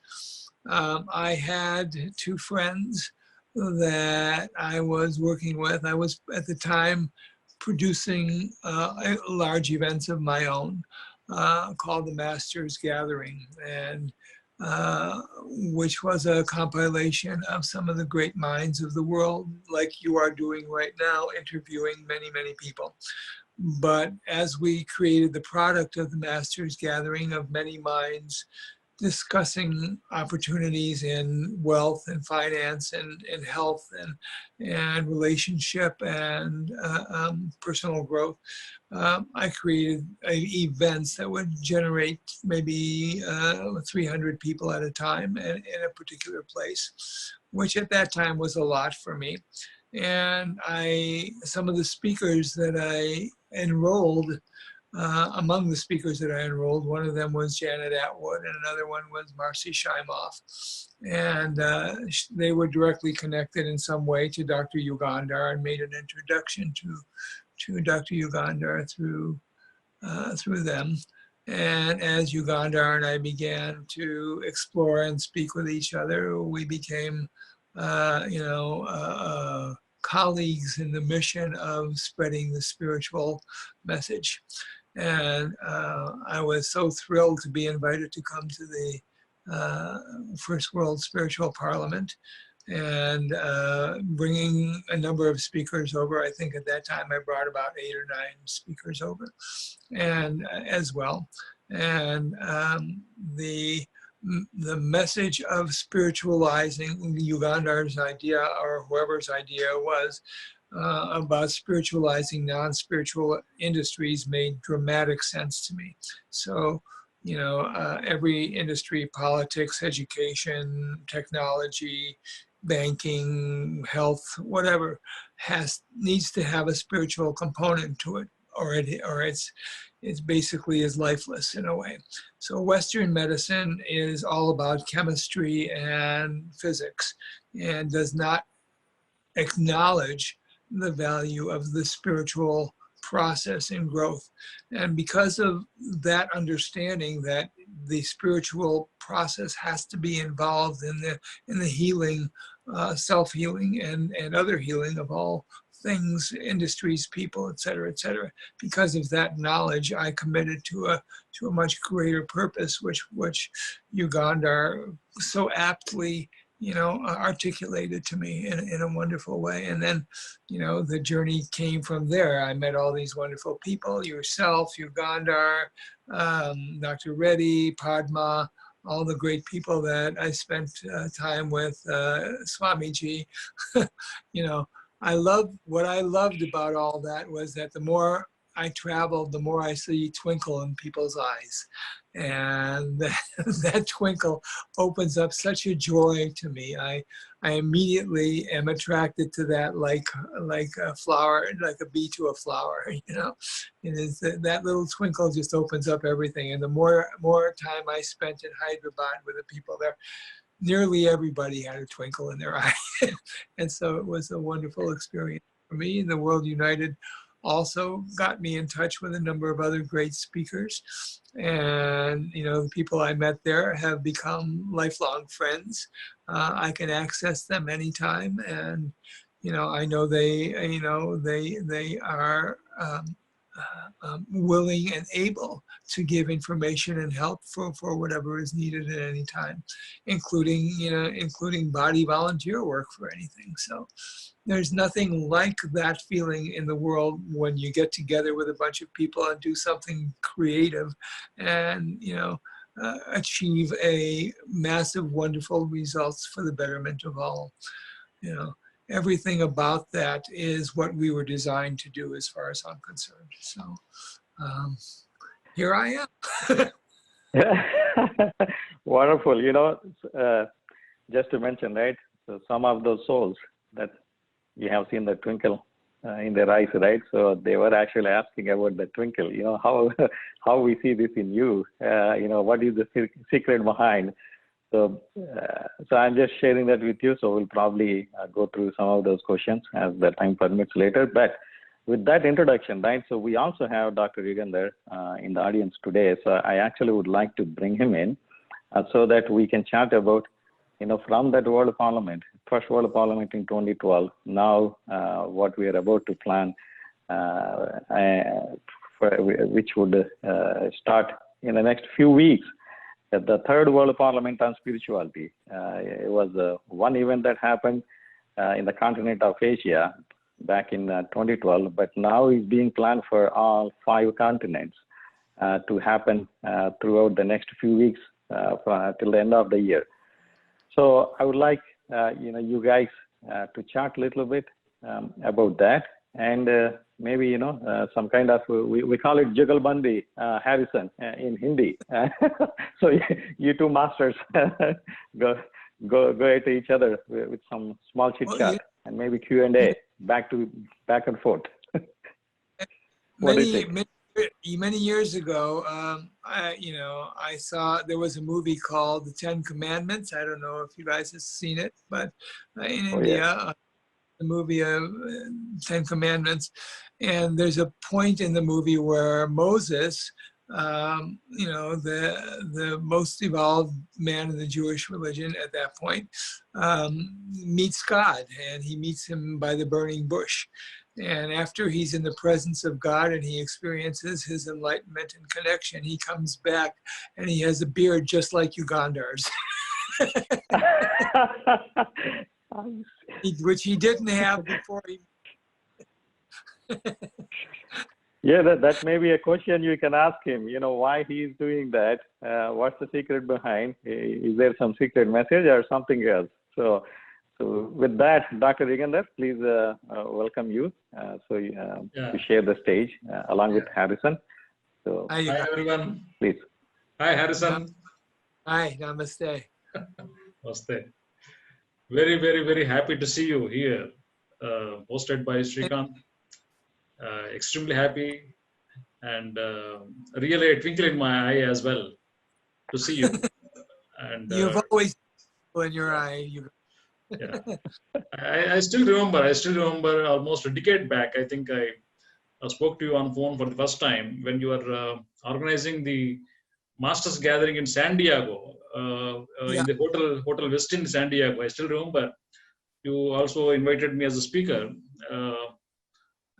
Speaker 4: I had two friends that I was working with. I was at the time producing large events of my own called the Masters Gathering, and which was a compilation of some of the great minds of the world, like you are doing right now, interviewing many, many people. But as we created the product of the Masters Gathering of many minds discussing opportunities in wealth and finance and health and relationship and personal growth. I created events that would generate maybe 300 people at a time in a particular place, which at that time was a lot for me. And some of the speakers that I enrolled, among the speakers that I enrolled, one of them was Janet Atwood and another one was Marcy Shimoff. And they were directly connected in some way to Dr. Yugandhar and made an introduction to Dr. Yugandhar through them. And as Yugandhar and I began to explore and speak with each other, we became, colleagues in the mission of spreading the spiritual message. And I was so thrilled to be invited to come to the First World Spiritual Parliament and bringing a number of speakers over. I think at that time I brought about 8 or 9 speakers over, and as well. And the message of spiritualizing Ugandhar's idea, or whoever's idea was, about spiritualizing non-spiritual industries made dramatic sense to me. So, every industry, politics, education, technology, banking, health, whatever, needs to have a spiritual component to it, or it's basically is lifeless in a way. So Western medicine is all about chemistry and physics and does not acknowledge the value of the spiritual process and growth. And because of that understanding that the spiritual process has to be involved in the healing, self-healing and other healing of all things, industries, people, et cetera, et cetera. Because of that knowledge, I committed to a much greater purpose, which Yugandhar so aptly articulated to me in a wonderful way. And then, the journey came from there. I met all these wonderful people, yourself, Yugandhar, Dr. Reddy, Padma, all the great people that I spent time with, Swamiji. What I loved about all that was that the more I traveled, the more I see twinkle in people's eyes. And that twinkle opens up such a joy to me. I immediately am attracted to that like a flower, like a bee to a flower, And it's that little twinkle just opens up everything. And the more time I spent in Hyderabad with the people there, nearly everybody had a twinkle in their eye. And so it was a wonderful experience for me. And the World United also got me in touch with a number of other great speakers. And, the people I met there have become lifelong friends. I can access them anytime. And, I know they are willing and able to give information and help for whatever is needed at any time, including body volunteer work for anything. So there's nothing like that feeling in the world when you get together with a bunch of people and do something creative and, achieve a massive, wonderful results for the betterment of all. Everything about that is what we were designed to do as far as I'm concerned. So here I
Speaker 3: am. Wonderful. Just to mention, right? So some of those souls that you have seen the twinkle in their eyes, right? So they were actually asking about the twinkle, how we see this in you, what is the secret behind. So I'm just sharing that with you. So we'll probably go through some of those questions as the time permits later. But with that introduction, right? So we also have Dr. Yugandhar in the audience today. So I actually would like to bring him in so that we can chat about, from that World Parliament, First World Parliament in 2012, now what we are about to plan, which would start in the next few weeks. The Third World Parliament on Spirituality. It was one event that happened in the continent of Asia back in 2012, but now it's being planned for all 5 continents to happen throughout the next few weeks till the end of the year. So I would like you guys to chat a little bit about that, and maybe some kind of we call it Jugalbandi Harrison in Hindi. So you two masters go at each other with some small chit chat and maybe Q&A back and forth. What do you think?
Speaker 4: Many years ago, I saw there was a movie called The Ten Commandments. I don't know if you guys have seen it, but in India,
Speaker 3: Yeah.
Speaker 4: the movie Ten Commandments, and there's a point in the movie where Moses, the most evolved man in the Jewish religion at that point, meets God, and he meets him by the burning bush. And after he's in the presence of God and he experiences his enlightenment and connection, he comes back and he has a beard just like Yugandhar's, which he didn't have before he.
Speaker 3: Yeah, that may be a question you can ask him, why he's doing that. What's the secret behind? Is there some secret message or something else? So with that, Dr. Yugandhar, please welcome you. To share the stage along with Harrison. So,
Speaker 2: Hi, everyone.
Speaker 3: Please.
Speaker 2: Hi, Harrison.
Speaker 4: Hi, namaste.
Speaker 2: Namaste. Very, very, very happy to see you here, hosted by Srikanth. Extremely happy, and really a twinkle in my eye as well to see you. And
Speaker 4: you've always in your eye.
Speaker 2: Yeah, I still remember almost a decade back. I think I spoke to you on phone for the first time when you were organizing the Masters gathering in San Diego, in the Hotel Westin in San Diego. I still remember. You also invited me as a speaker.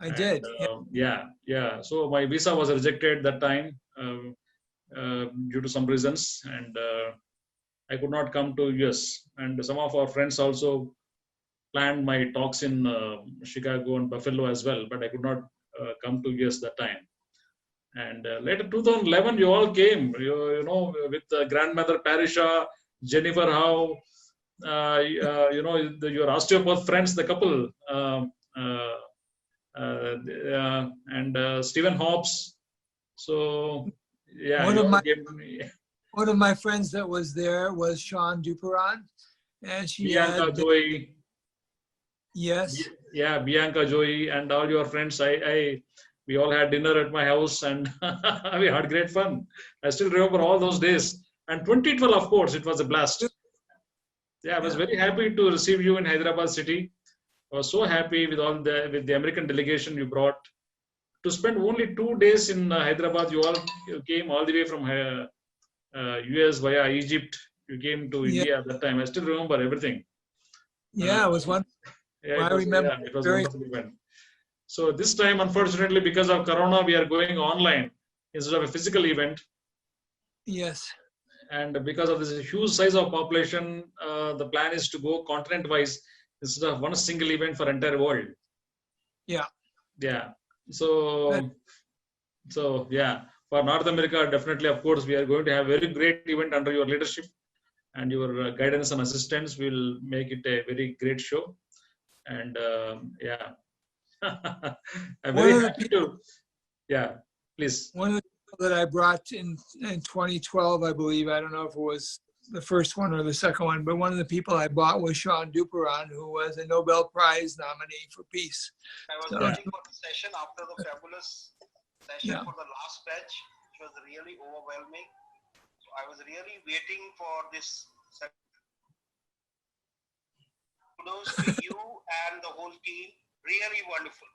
Speaker 4: I did.
Speaker 2: Yeah. So my visa was rejected that time due to some reasons, and I could not come to US. And some of our friends also planned my talks in Chicago and Buffalo as well, but I could not come to US that time. And later 2011, you all came, with grandmother Parisha, Jennifer Howe, your osteopath friends, the couple, and Stephen Hobbs. So, yeah,
Speaker 4: one of my friends that was there was Sean Duperon, and she
Speaker 2: Bianca
Speaker 4: had
Speaker 2: Joey.
Speaker 4: Yes.
Speaker 2: Yeah, Bianca Joey and all your friends. We all had dinner at my house, and we had great fun. I still remember all those days. And 2012, of course, it was a blast. Yeah, I was very happy to receive you in Hyderabad city. I was so happy with the American delegation you brought. To spend only 2 days in Hyderabad, you came all the way from US via Egypt. You came to India at that time. I still remember everything.
Speaker 4: Yeah, it was one.
Speaker 2: I remember. It was a wonderful event. So this time, unfortunately, because of Corona, we are going online instead of a physical event.
Speaker 4: Yes.
Speaker 2: And because of this huge size of population, the plan is to go continent-wise instead of one single event for entire world.
Speaker 4: Yeah.
Speaker 2: Yeah. So yeah, for North America, definitely, of course, we are going to have a very great event under your leadership and your guidance and assistance. Will make it a very great show. And yeah, I'm very happy to. Yeah, please.
Speaker 4: One of the people that I brought in 2012, I believe, I don't know if it was the first one or the second one, but one of the people I brought was Sean Duperon, who was a Nobel Prize nominee for peace.
Speaker 5: I was waiting for the session after the fabulous session for the last batch, which was really overwhelming. So I was really waiting for this session. Kudos to you and the whole team. Really wonderful.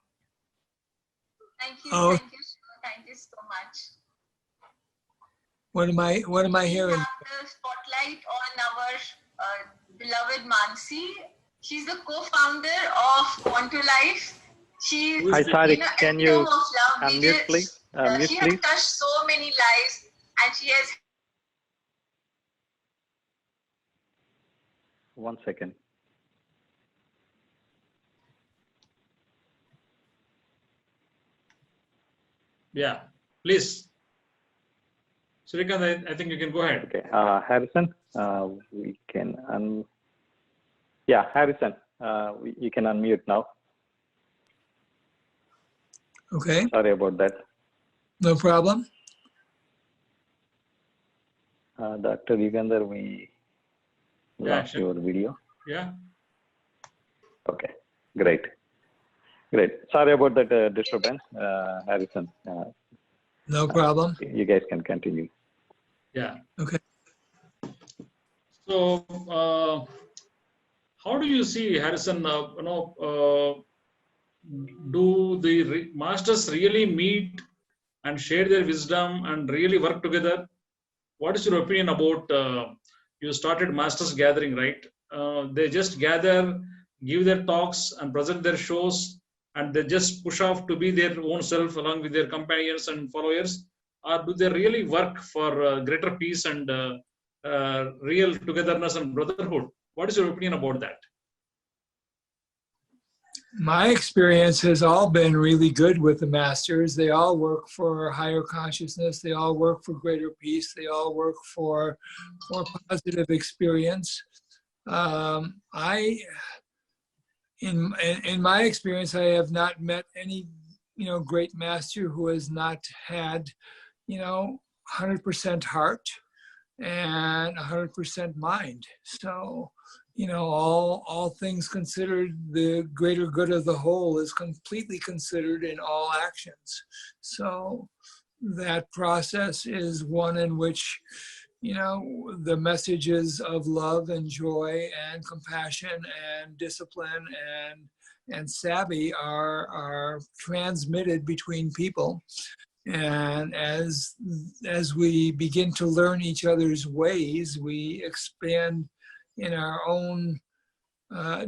Speaker 6: Thank you. Thank you so much.
Speaker 4: What am I hearing?
Speaker 6: We have the spotlight on our beloved Mansi. She's the co-founder of Want to Life. She's
Speaker 3: Hi, Sari. Can you
Speaker 6: unmute, please? She has touched so many lives, and she has.
Speaker 3: One second.
Speaker 2: Yeah, please. Srikanth, I think you can go ahead.
Speaker 3: Okay, Harrison, we can, yeah, Harrison, you can unmute now.
Speaker 4: Okay,
Speaker 3: Sorry about that.
Speaker 4: no problem.
Speaker 3: Dr. Yugandhar, we lost
Speaker 2: sure.
Speaker 3: your video.
Speaker 2: Yeah.
Speaker 3: Okay, great. Great. Sorry about that disturbance, Harrison.
Speaker 4: No problem.
Speaker 3: You guys can continue.
Speaker 2: Yeah.
Speaker 4: Okay.
Speaker 2: So, how do you see, Harrison? Do the masters really meet and share their wisdom and really work together? What is your opinion about? You started masters gathering, right? They just gather, give their talks, and present their shows, and they just push off to be their own self along with their companions and followers, or do they really work for greater peace and real togetherness and brotherhood? What is your opinion about that?
Speaker 4: My experience has all been really good with the masters. They all work for higher consciousness. They all work for greater peace. They all work for positive experience. In my experience, I have not met any, great master who has not had, 100% heart and 100% mind. So, all things considered, the greater good of the whole is completely considered in all actions. So that process is one in which, the messages of love and joy and compassion and discipline and savvy are transmitted between people. And as we begin to learn each other's ways, we expand in our own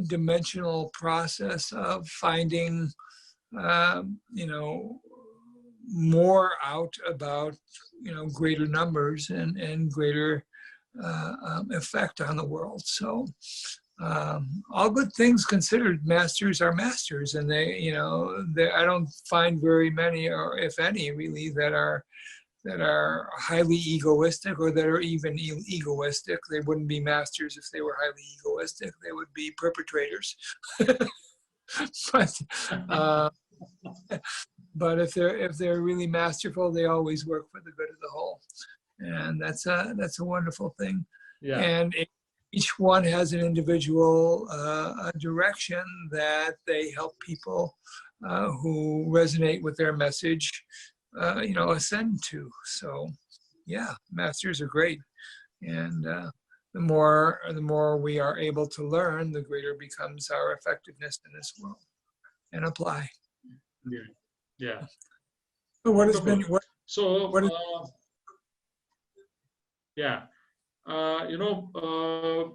Speaker 4: dimensional process of finding, more out about, greater numbers and greater effect on the world. So all good things considered, masters are masters, and they, I don't find very many, or if any, really, that are highly egoistic or that are even egoistic. They wouldn't be masters if they were highly egoistic. They would be perpetrators. But if they're really masterful, they always work for the good of the whole, and that's a wonderful thing.
Speaker 2: Yeah.
Speaker 4: And each one has an individual direction that they help people who resonate with their message, ascend to. So, yeah, masters are great, and the more we are able to learn, the greater becomes our effectiveness in this world, and apply.
Speaker 2: Yeah. Yeah.
Speaker 4: So what has been what?
Speaker 2: So
Speaker 4: what is,
Speaker 2: yeah,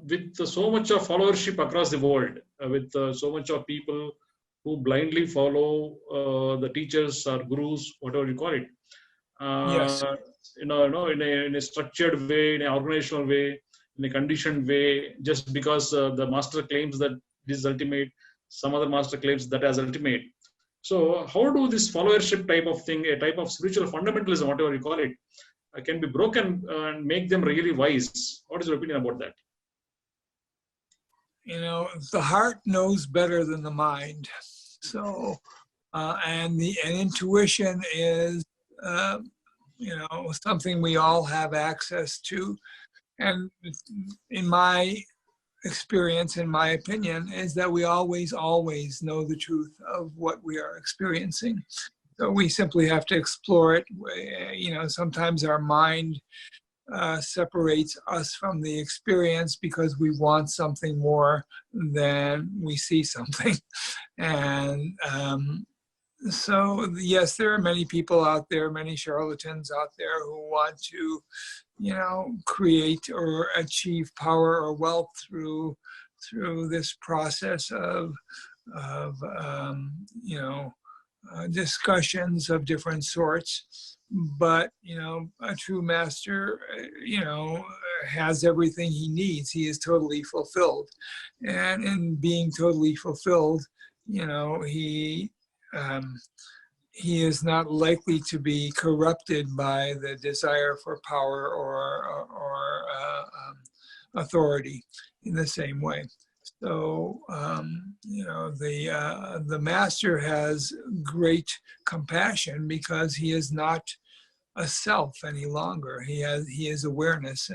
Speaker 2: with so much of followership across the world, with so much of people who blindly follow the teachers or gurus, whatever you call it,
Speaker 4: yes.
Speaker 2: in a structured way, in an organizational way, in a conditioned way, just because the master claims that this is ultimate, some other master claims that as ultimate. So how do this followership type of thing, a type of spiritual fundamentalism, whatever you call it, can be broken and make them really wise? What is your opinion about that?
Speaker 4: The heart knows better than the mind. So, and intuition is, something we all have access to. And in my experience, in my opinion, is that we always know the truth of what we are experiencing. So we simply have to explore it. Sometimes our mind separates us from the experience because we want something more than we see something. And so, yes, there are many people out there, many charlatans out there who want to, create or achieve power or wealth through this process of discussions of different sorts. But, a true master, has everything he needs. He is totally fulfilled. And in being totally fulfilled, he he is not likely to be corrupted by the desire for power or authority in the same way. So, you know, the master has great compassion because he is not a self any longer. He is awareness,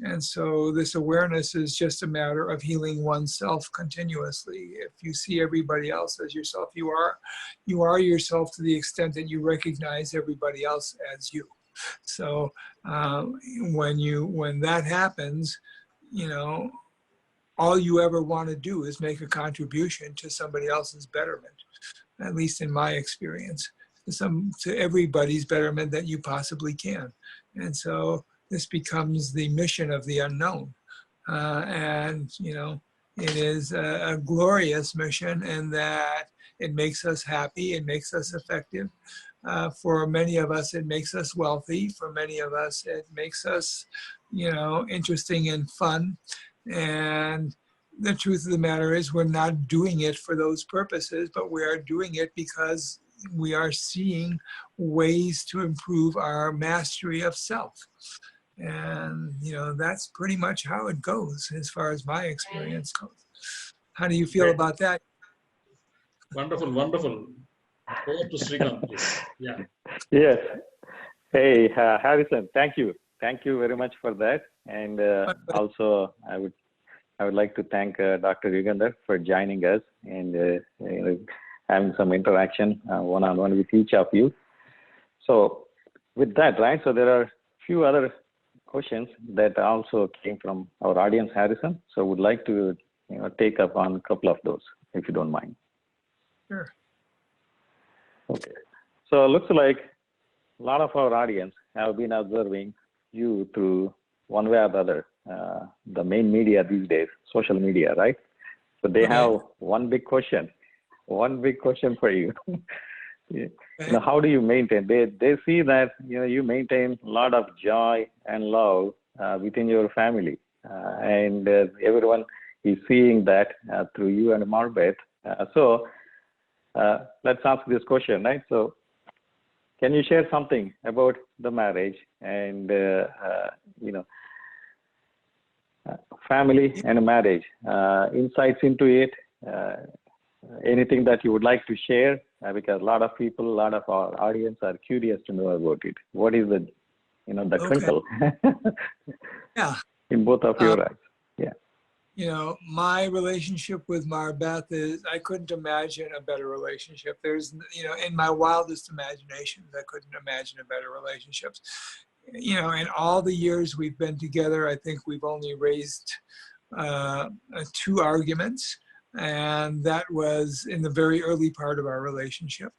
Speaker 4: and so this awareness is just a matter of healing oneself continuously. If you see everybody else as yourself, you are yourself to the extent that you recognize everybody else as you. So when that happens, you know, all you ever want to do is make a contribution to somebody else's betterment, at least in my experience, to everybody's betterment that you possibly can. And so this becomes the mission of the unknown. And, you know, it is a glorious mission in that it makes us happy, it makes us effective. For many of us, it makes us wealthy. For many of us, it makes us, you know, interesting and fun. And the truth of the matter is we're not doing it for those purposes, but we are doing it because we are seeing ways to improve our mastery of self. And, you know, that's pretty much how it goes as far as my experience goes. How do you feel about that?
Speaker 2: Wonderful, wonderful. Over to Srikanth, please. Yeah.
Speaker 3: Yes. Hey, Harrison, thank you. Thank you very much for that. And also, I would like to thank Dr. Yugandhar for joining us and you know, having some interaction one-on-one with each of you. So with that, right, so there are a few other questions that also came from our audience, Harrison. So would like to, you know, take up on a couple of those, if you don't mind.
Speaker 4: Sure.
Speaker 3: Okay. So it looks like a lot of our audience have been observing you through one way or the other, the main media these days, social media, right? So they have one big question for you. You know, how do you maintain? They see that, you know, you maintain a lot of joy and love within your family, and everyone is seeing that through you and Marbeth. So let's ask this question, right? So can you share something about the marriage and you know, family and marriage, insights into it? Anything that you would like to share, because a lot of people, a lot of our audience are curious to know about it. What is the, you know, the twinkle
Speaker 4: Yeah.
Speaker 3: in both of your eyes? Yeah.
Speaker 4: You know, my relationship with Marbeth is, I couldn't imagine a better relationship. There's, you know, in my wildest imaginations, I couldn't imagine a better relationship. You know, in all the years we've been together, I think we've only raised 2 arguments. And that was in the very early part of our relationship.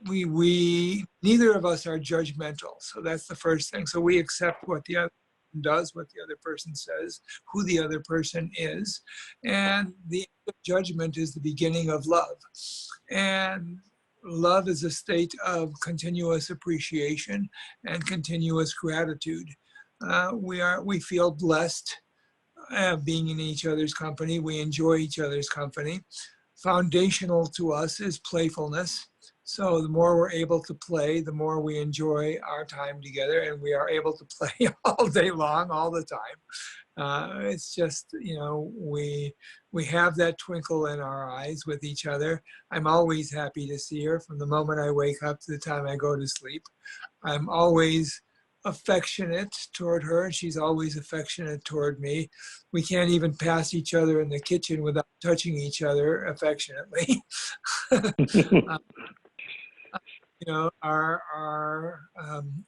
Speaker 4: We neither of us are judgmental, so that's the first thing. So we accept what the other person does, what the other person says, who the other person is, and the judgment is the beginning of love. And love is a state of continuous appreciation and continuous gratitude. We feel blessed being in each other's company. We enjoy each other's company. Foundational to us is playfulness. So the more we're able to play, the more we enjoy our time together, and we are able to play all day long, all the time. It's just, you know, we have that twinkle in our eyes with each other. I'm always happy to see her from the moment I wake up to the time I go to sleep. I'm always affectionate toward her, and she's always affectionate toward me. We can't even pass each other in the kitchen without touching each other affectionately. You know, our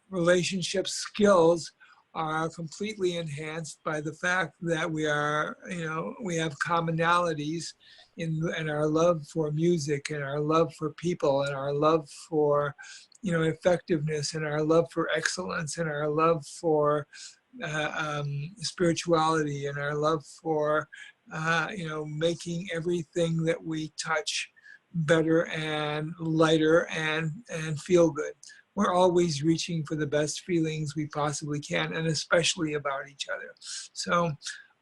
Speaker 4: relationship skills are completely enhanced by the fact that we are, you know, we have commonalities in our love for music and our love for people and our love for, you know, effectiveness and our love for excellence and our love for spirituality and our love for, you know, making everything that we touch better and lighter and feel good. We're always reaching for the best feelings we possibly can, and especially about each other. So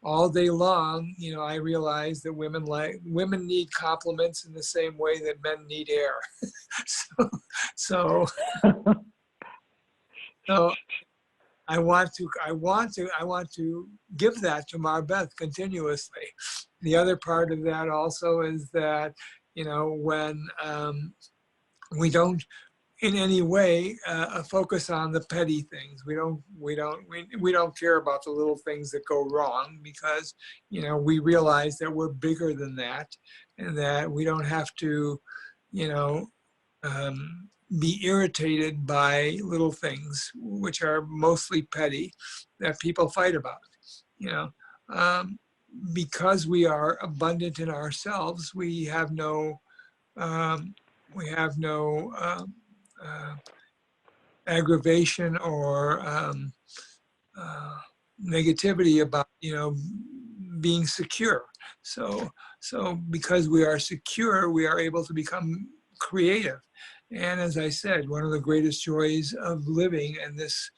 Speaker 4: all day long, I realize that women need compliments in the same way that men need air. so, so I want to give that to Marbeth continuously. The other part of that also is that, when we don't in any way focus on the petty things. We don't care about the little things that go wrong, because we realize that we're bigger than that, and that we don't have to be irritated by little things, which are mostly petty, that people fight about. Because we are abundant in ourselves, we have no aggravation or negativity about being secure. So because we are secure, we are able to become creative. And as I said, one of the greatest joys of living in this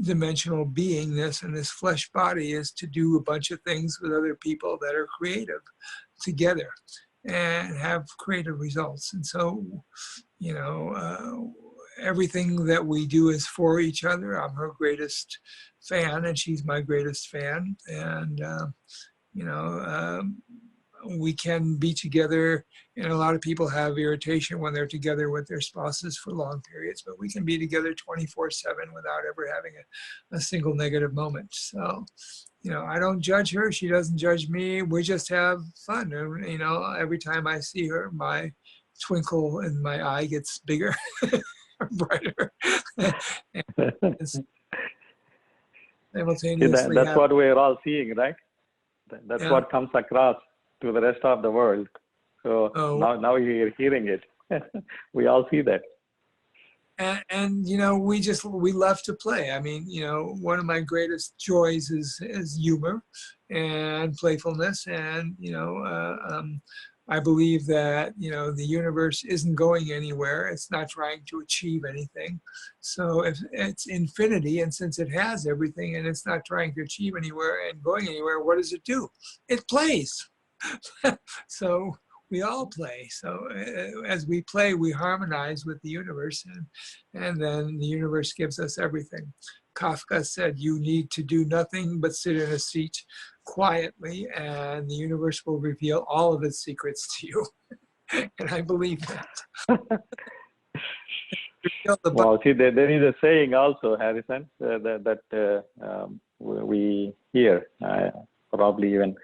Speaker 4: dimensional beingness and this flesh body is to do a bunch of things with other people that are creative together and have creative results. And so, everything that we do is for each other. I'm her greatest fan, and she's my greatest fan. And, we can be together, and a lot of people have irritation when they're together with their spouses for long periods, but we can be together 24/7 without ever having a single negative moment. So, I don't judge her. She doesn't judge me. We just have fun. And, every time I see her, my twinkle in my eye gets bigger, brighter. Simultaneously,
Speaker 3: that's what we're all seeing, right? That's what comes across to the rest of the world. So now you're hearing it. We all see that.
Speaker 4: And we love to play. I mean, one of my greatest joys is humor and playfulness. And, I believe that, the universe isn't going anywhere. It's not trying to achieve anything. So if it's infinity, and since it has everything and it's not trying to achieve anywhere and going anywhere, what does it do? It plays. So we all play. So as we play, we harmonize with the universe, and then the universe gives us everything. Kafka said, you need to do nothing but sit in a seat quietly, and the universe will reveal all of its secrets to you. And I believe that.
Speaker 3: Well, see, there is a saying also, Harrison, that we hear, probably even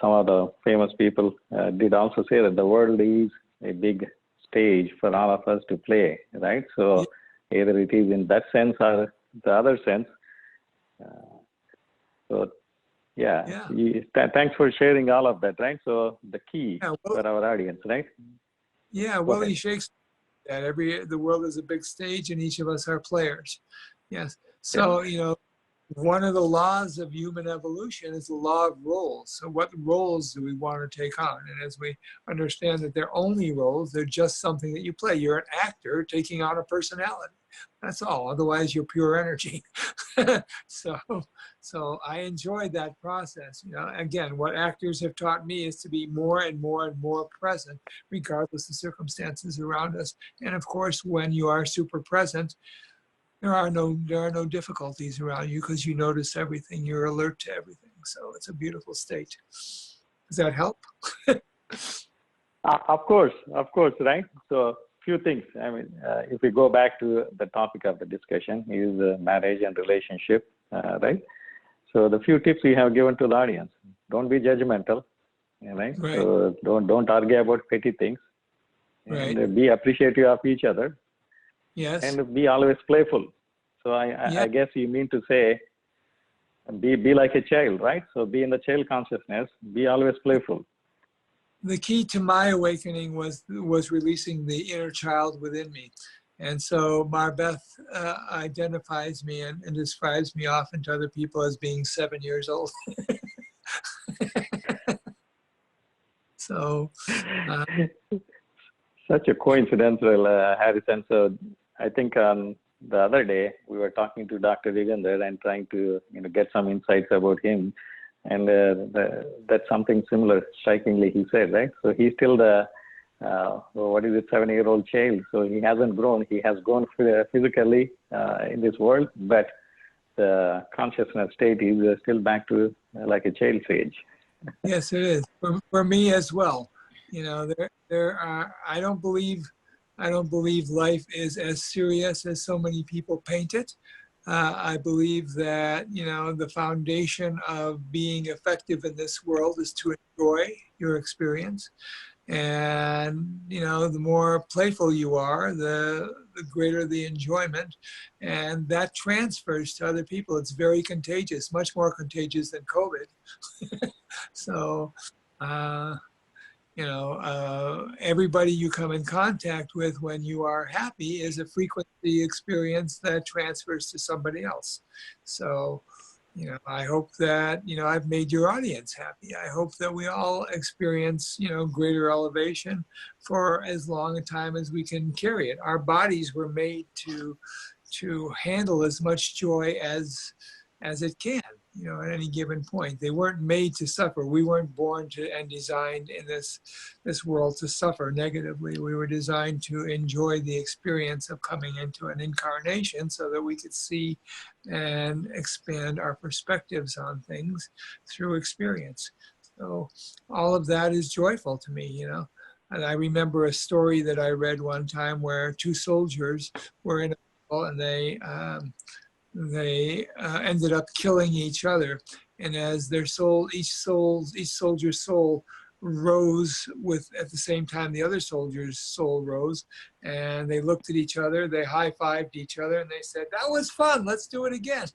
Speaker 3: some of the famous people did also say that the world is a big stage for all of us to play, right? So either it is in that sense or the other sense. Thanks for sharing all of that, right? So the key for our audience, right?
Speaker 4: Yeah, Willie Shakespeare said the world is a big stage and each of us are players. Yes. So, one of the laws of human evolution is the law of roles. So what roles do we want to take on? And as we understand that they're only roles, they're just something that you play. You're an actor taking on a personality. That's all. Otherwise, you're pure energy. So I enjoyed that process. Again, what actors have taught me is to be more and more and more present, regardless of circumstances around us. And of course, when you are super present, there are no difficulties around you, because you notice everything. You're alert to everything. So it's a beautiful state. Does that help?
Speaker 3: Of course, right? So few things. I mean, if we go back to the topic of the discussion is marriage and relationship, right? So the few tips we have given to the audience: don't be judgmental, right? So don't argue about petty things.
Speaker 4: Right.
Speaker 3: And be appreciative of each other.
Speaker 4: Yes.
Speaker 3: And be always playful. So I guess you mean to say, be like a child, right? So be in the child consciousness, be always playful.
Speaker 4: The key to my awakening was releasing the inner child within me. And so Marbeth identifies me and describes me often to other people as being 7 years old. So.
Speaker 3: Such a coincidental, Harrison. So I think the other day we were talking to Dr. Yugandhar and trying to get some insights about him. And that's something similar, strikingly, he said, right? So he's still the, what is it, 7-year-old child. So he hasn't grown. He has grown physically in this world, but the consciousness state is still back to like a child's age.
Speaker 4: Yes, it is for me as well. You know, there are. I don't believe life is as serious as so many people paint it. I believe that, you know, the foundation of being effective in this world is to enjoy your experience. And, you know, the more playful you are, the greater the enjoyment. And that transfers to other people. It's very contagious, much more contagious than COVID. So, you know, everybody you come in contact with when you are happy is a frequency experience that transfers to somebody else. So, you know, I hope that, you know, I've made your audience happy. I hope that we all experience, you know, greater elevation for as long a time as we can carry it. Our bodies were made to handle as much joy as it can, you know, at any given point. They weren't made to suffer. We weren't born to and designed in this world to suffer negatively. We were designed to enjoy the experience of coming into an incarnation so that we could see and expand our perspectives on things through experience. So all of that is joyful to me, you know. And I remember a story that I read one time where two soldiers were in a battle, and they ended up killing each other, and as their each soldier's soul rose with at the same time the other soldier's soul rose, and they looked at each other, they high-fived each other, and they said, "That was fun. Let's do it again."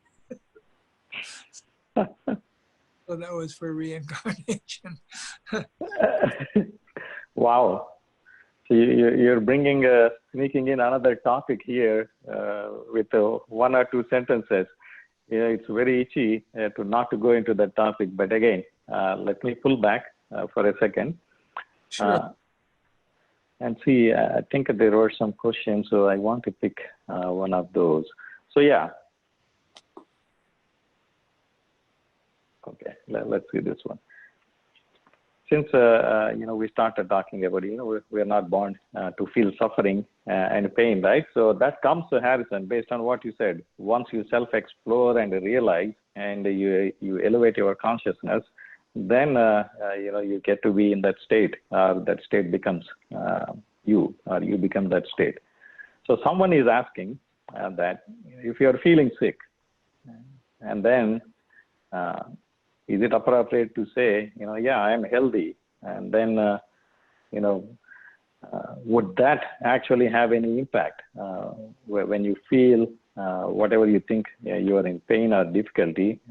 Speaker 4: So that was for reincarnation.
Speaker 3: Wow. So you're sneaking in another topic here with 1 or 2 sentences. Yeah, it's very itchy to not to go into that topic. But again, let me pull back for a second.
Speaker 4: Sure.
Speaker 3: And see, I think there were some questions, so I want to pick one of those. So yeah. Okay, let's see this one. Since you know, we started talking about, you know, we are not born to feel suffering and pain, right? So that comes to Harrison based on what you said. Once you self-explore and realize, and you elevate your consciousness, then you know, you get to be in that state. That state becomes you, or you become that state. So someone is asking that if you are feeling sick, and then is it appropriate to say, you know, yeah, I am healthy, and then, you know, would that actually have any impact when you feel whatever you think you are in pain or difficulty,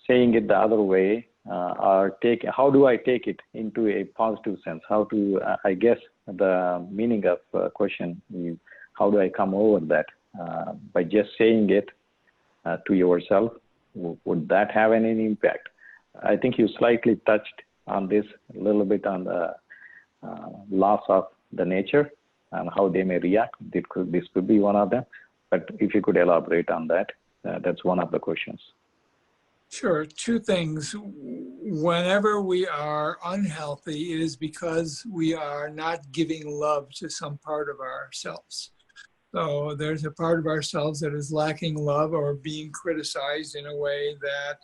Speaker 3: saying it the other way, or how do I take it into a positive sense? How to, I guess the meaning of question is, how do I come over that by just saying it to yourself? Would that have any impact? I think you slightly touched on this a little bit on the laws of the nature and how they may react. This could be one of them. But if you could elaborate on that, that's one of the questions.
Speaker 4: Sure. 2 things. Whenever we are unhealthy, it is because we are not giving love to some part of ourselves. So there's a part of ourselves that is lacking love or being criticized in a way that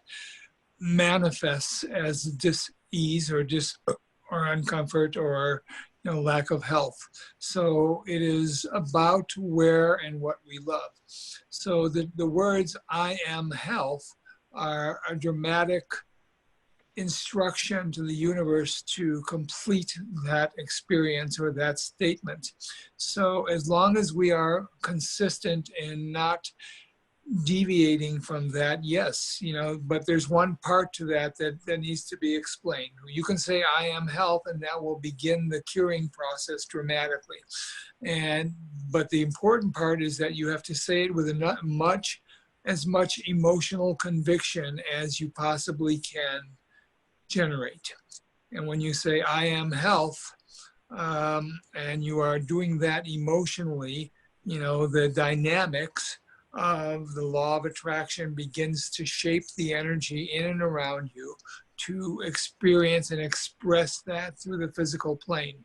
Speaker 4: manifests as dis-ease or uncomfort or, you know, lack of health. So it is about where and what we love. So the words "I am health" are a dramatic instruction to the universe to complete that experience or that statement. So as long as we are consistent in not deviating from that, yes, you know, but there's one part to that needs to be explained. You can say "I am health," and that will begin the curing process dramatically. But the important part is that you have to say it with as much emotional conviction as you possibly can generate. And when you say "I am health," and you are doing that emotionally, you know, the dynamics of the law of attraction begins to shape the energy in and around you to experience and express that through the physical plane.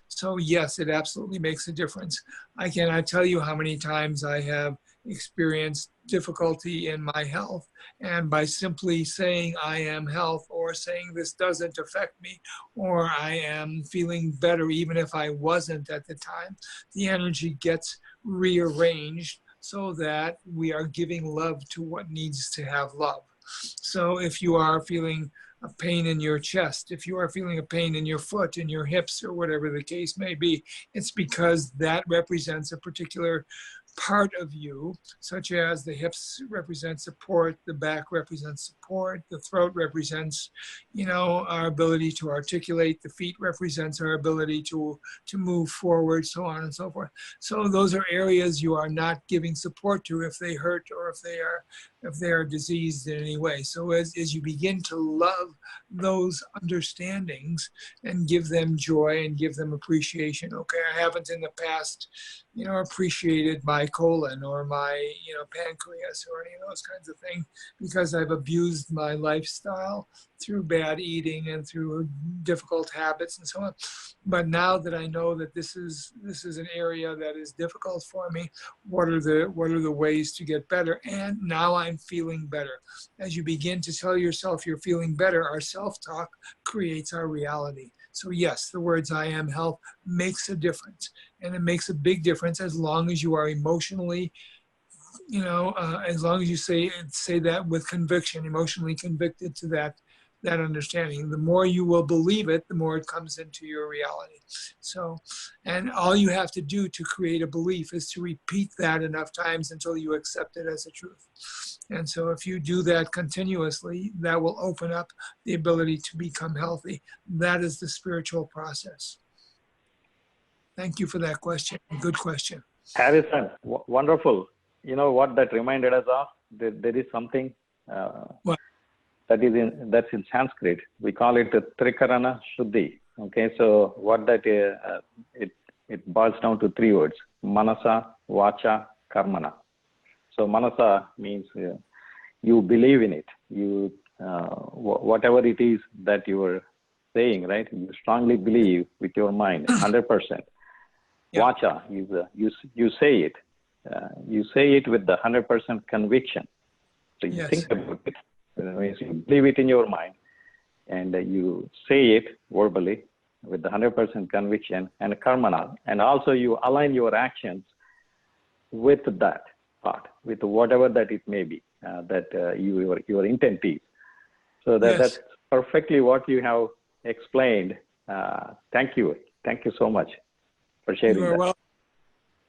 Speaker 4: So yes, it absolutely makes a difference. I cannot tell you how many times I have experienced difficulty in my health, and by simply saying I am health, or saying this doesn't affect me, or I am feeling better even if I wasn't at the time, the energy gets rearranged so that we are giving love to what needs to have love. So if you are feeling a pain in your chest, if you are feeling a pain in your foot, in your hips, or whatever the case may be, it's because that represents a particular part of you, such as the hips represent support, the back represents support, the throat represents, our ability to articulate, the feet represents our ability to move forward, so on and so forth. So those are areas you are not giving support to if they hurt, or if they are diseased in any way. So as you begin to love those understandings and give them joy and give them appreciation, okay, I haven't in the past appreciated my colon or my, pancreas or any of those kinds of things because I've abused my lifestyle through bad eating and through difficult habits and so on. But now that I know that this is an area that is difficult for me, what are the ways to get better? And now I'm feeling better. As you begin to tell yourself you're feeling better, our self-talk creates our reality. So yes, the words I am health makes a difference. And it makes a big difference as long as you are emotionally, as long as you say that with conviction, emotionally convicted to that understanding. The more you will believe it, the more it comes into your reality. So, and all you have to do to create a belief is to repeat that enough times until you accept it as a truth. And so if you do that continuously, that will open up the ability to become healthy. That is the spiritual process. Thank you for that question. Good question.
Speaker 3: Harrison, wonderful. You know what that reminded us of? There is something
Speaker 4: What?
Speaker 3: that's in Sanskrit. We call it the Trikarana Shuddhi. Okay, so what that it boils down to three words: Manasa, Vacha, Karmana. So Manasa means you believe in it. You whatever it is that you are saying, right? You strongly believe with your mind, 100%. Yeah. Vacha is you say it. You say it with the 100% conviction. So you think about it. You believe it in your mind, and you say it verbally with the 100% conviction and karmana. And also you align your actions with that part, with whatever that it may be, that your intent is. So that's perfectly what you have explained. Thank you so much for sharing that.
Speaker 4: Well,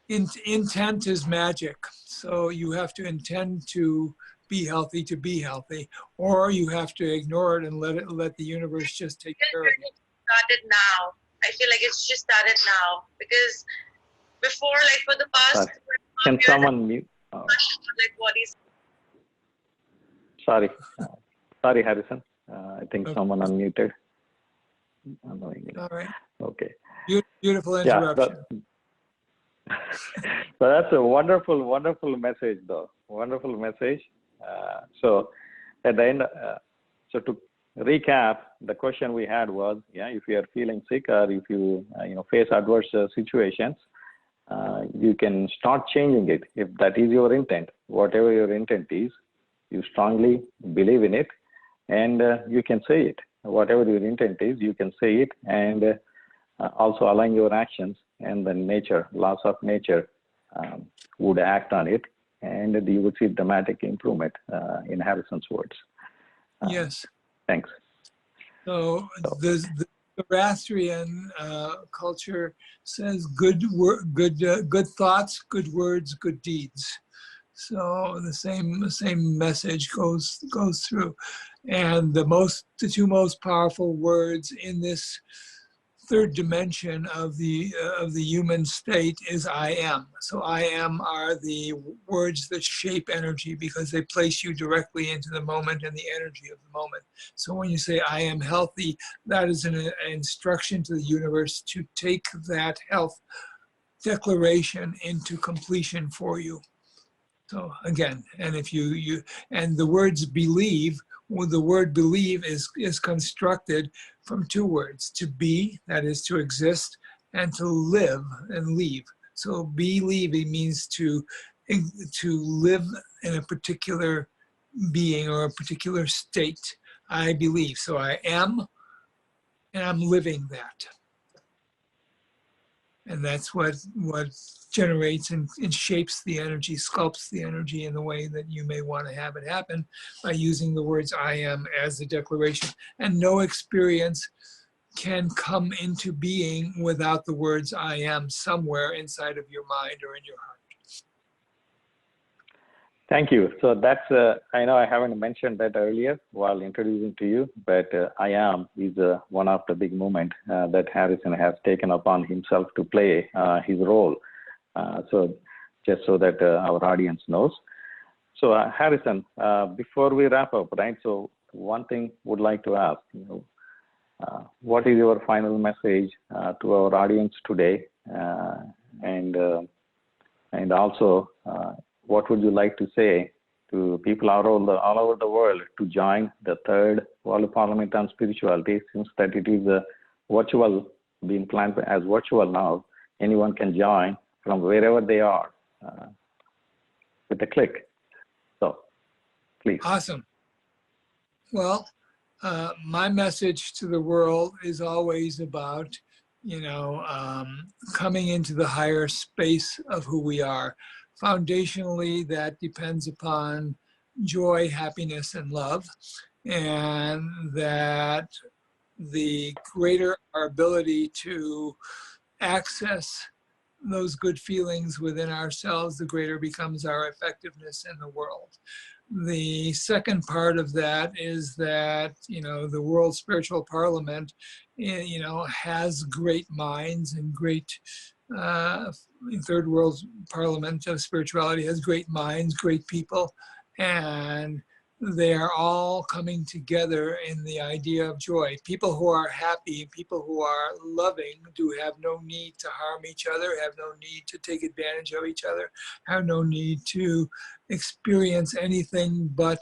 Speaker 4: intent is magic. So you have to intend to be healthy, or you have to ignore it and let the universe just take care of it.
Speaker 7: Started now. I feel like it's just started now, because before, like for the past,
Speaker 3: can someone mute?
Speaker 7: Like what is?
Speaker 3: Sorry, Harrison. I think someone unmuted.
Speaker 4: All right.
Speaker 3: Okay.
Speaker 4: Beautiful interruption.
Speaker 3: Yeah, so that's a wonderful message, though. Wonderful message. So at the end, so to recap, the question we had was, if you are feeling sick or if you face adverse situations, you can start changing it. If that is your intent, whatever your intent is, you strongly believe in it, and you can say it. Whatever your intent is, you can say it, and also align your actions, and the laws of nature would act on it, and you would see dramatic improvement in Harrison's words.
Speaker 4: Yes.
Speaker 3: Thanks.
Speaker 4: So the Zoroastrian culture says good thoughts, good words, good deeds. So the same message goes through, and the two most powerful words in this third dimension of the human state is I am. So I am are the words that shape energy, because they place you directly into the moment and the energy of the moment. So when you say I am healthy, that is an instruction to the universe to take that health declaration into completion for you. So again, and if and the words believe, well, the word believe is constructed from two words: to be, that is to exist, and to live and leave. So believe, it means to live in a particular being or a particular state. I believe. So I am, and I'm living that. And that's what generates and shapes the energy, sculpts the energy in the way that you may want to have it happen by using the words I am as the declaration. And no experience can come into being without the words I am somewhere inside of your mind or in your heart.
Speaker 3: Thank you. So that's, I know I haven't mentioned that earlier while introducing to you, but I am is one of the big movement that Harrison has taken upon himself to play his role. So just so that our audience knows. So Harrison, before we wrap up, right? So one thing would like to ask, what is your final message to our audience today? And also, what would you like to say to people all over the world to join the third World Parliament on Spirituality, since that it is virtual, being planned as virtual now? Anyone can join from wherever they are with a click. So, please.
Speaker 4: Awesome. Well, my message to the world is always about, coming into the higher space of who we are. Foundationally, that depends upon joy, happiness, and love, and that the greater our ability to access those good feelings within ourselves, the greater becomes our effectiveness in the world. The second part of that is that, the World Spiritual Parliament, has great minds and great Third World Parliament of Spirituality has great minds, great people, and they are all coming together in the idea of joy. People who are happy, people who are loving, do have no need to harm each other, have no need to take advantage of each other, have no need to experience anything but,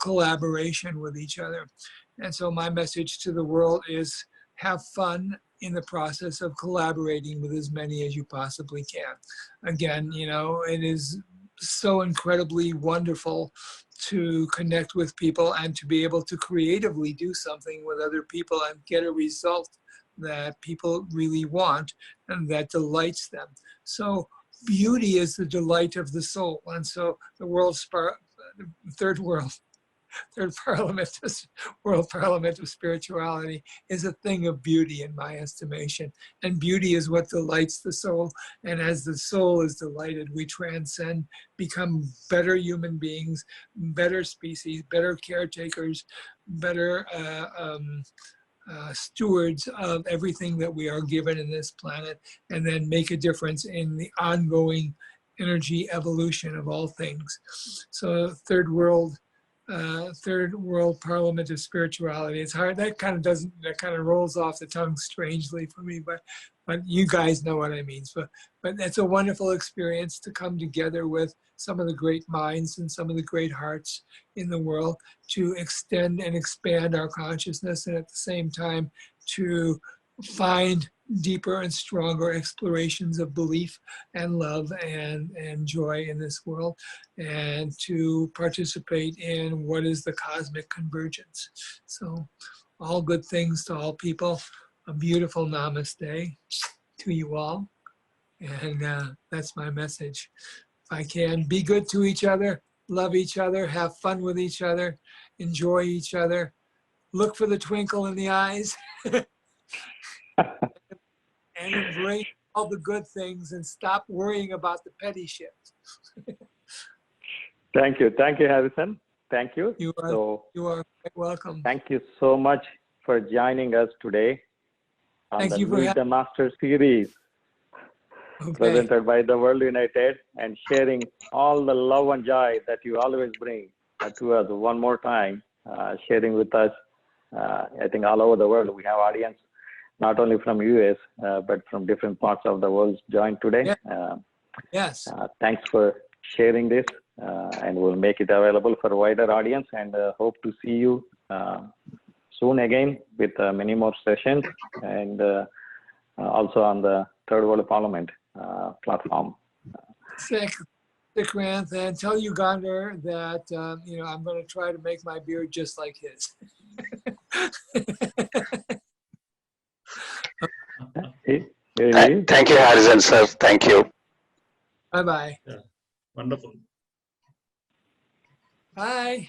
Speaker 4: collaboration with each other. And so my message to the world is have fun in the process of collaborating with as many as you possibly can. Again, it is so incredibly wonderful to connect with people and to be able to creatively do something with other people and get a result that people really want and that delights them. So beauty is the delight of the soul. And so the Third World Parliament of Spirituality is a thing of beauty in my estimation. And beauty is what delights the soul. And as the soul is delighted, we transcend, become better human beings, better species, better caretakers, better stewards of everything that we are given in this planet, and then make a difference in the ongoing energy evolution of all things. So Third World Parliament of Spirituality. It's hard. That kind of rolls off the tongue strangely for me, but you guys know what I mean. But it's a wonderful experience to come together with some of the great minds and some of the great hearts in the world to extend and expand our consciousness, and at the same time to find deeper and stronger explorations of belief and love and joy in this world, and to participate in what is the cosmic convergence. So all good things to all people. A beautiful namaste to you all. And that's my message. If I can, be good to each other, love each other, have fun with each other, enjoy each other, look for the twinkle in the eyes, and embrace all the good things and stop worrying about the petty shit.
Speaker 3: Thank you, Harrison. Thank you.
Speaker 4: You are quite welcome.
Speaker 3: Thank you so much for joining us today on the Meet the Master series, presented by the World United, and sharing all the love and joy that you always bring to us one more time, sharing with us. I think all over the world we have audience, not only from US, but from different parts of the world joined today.
Speaker 4: Yes.
Speaker 3: Thanks for sharing this. and we'll make it available for a wider audience, and hope to see you soon again with many more sessions, and also on the Third World Parliament platform.
Speaker 4: Thank you, Grant, and tell Ugandhar that I'm going to try to make my beard just like his.
Speaker 8: Thank you, Harrison, sir. Thank you.
Speaker 4: Bye-bye.
Speaker 2: Yeah. Wonderful.
Speaker 4: Bye.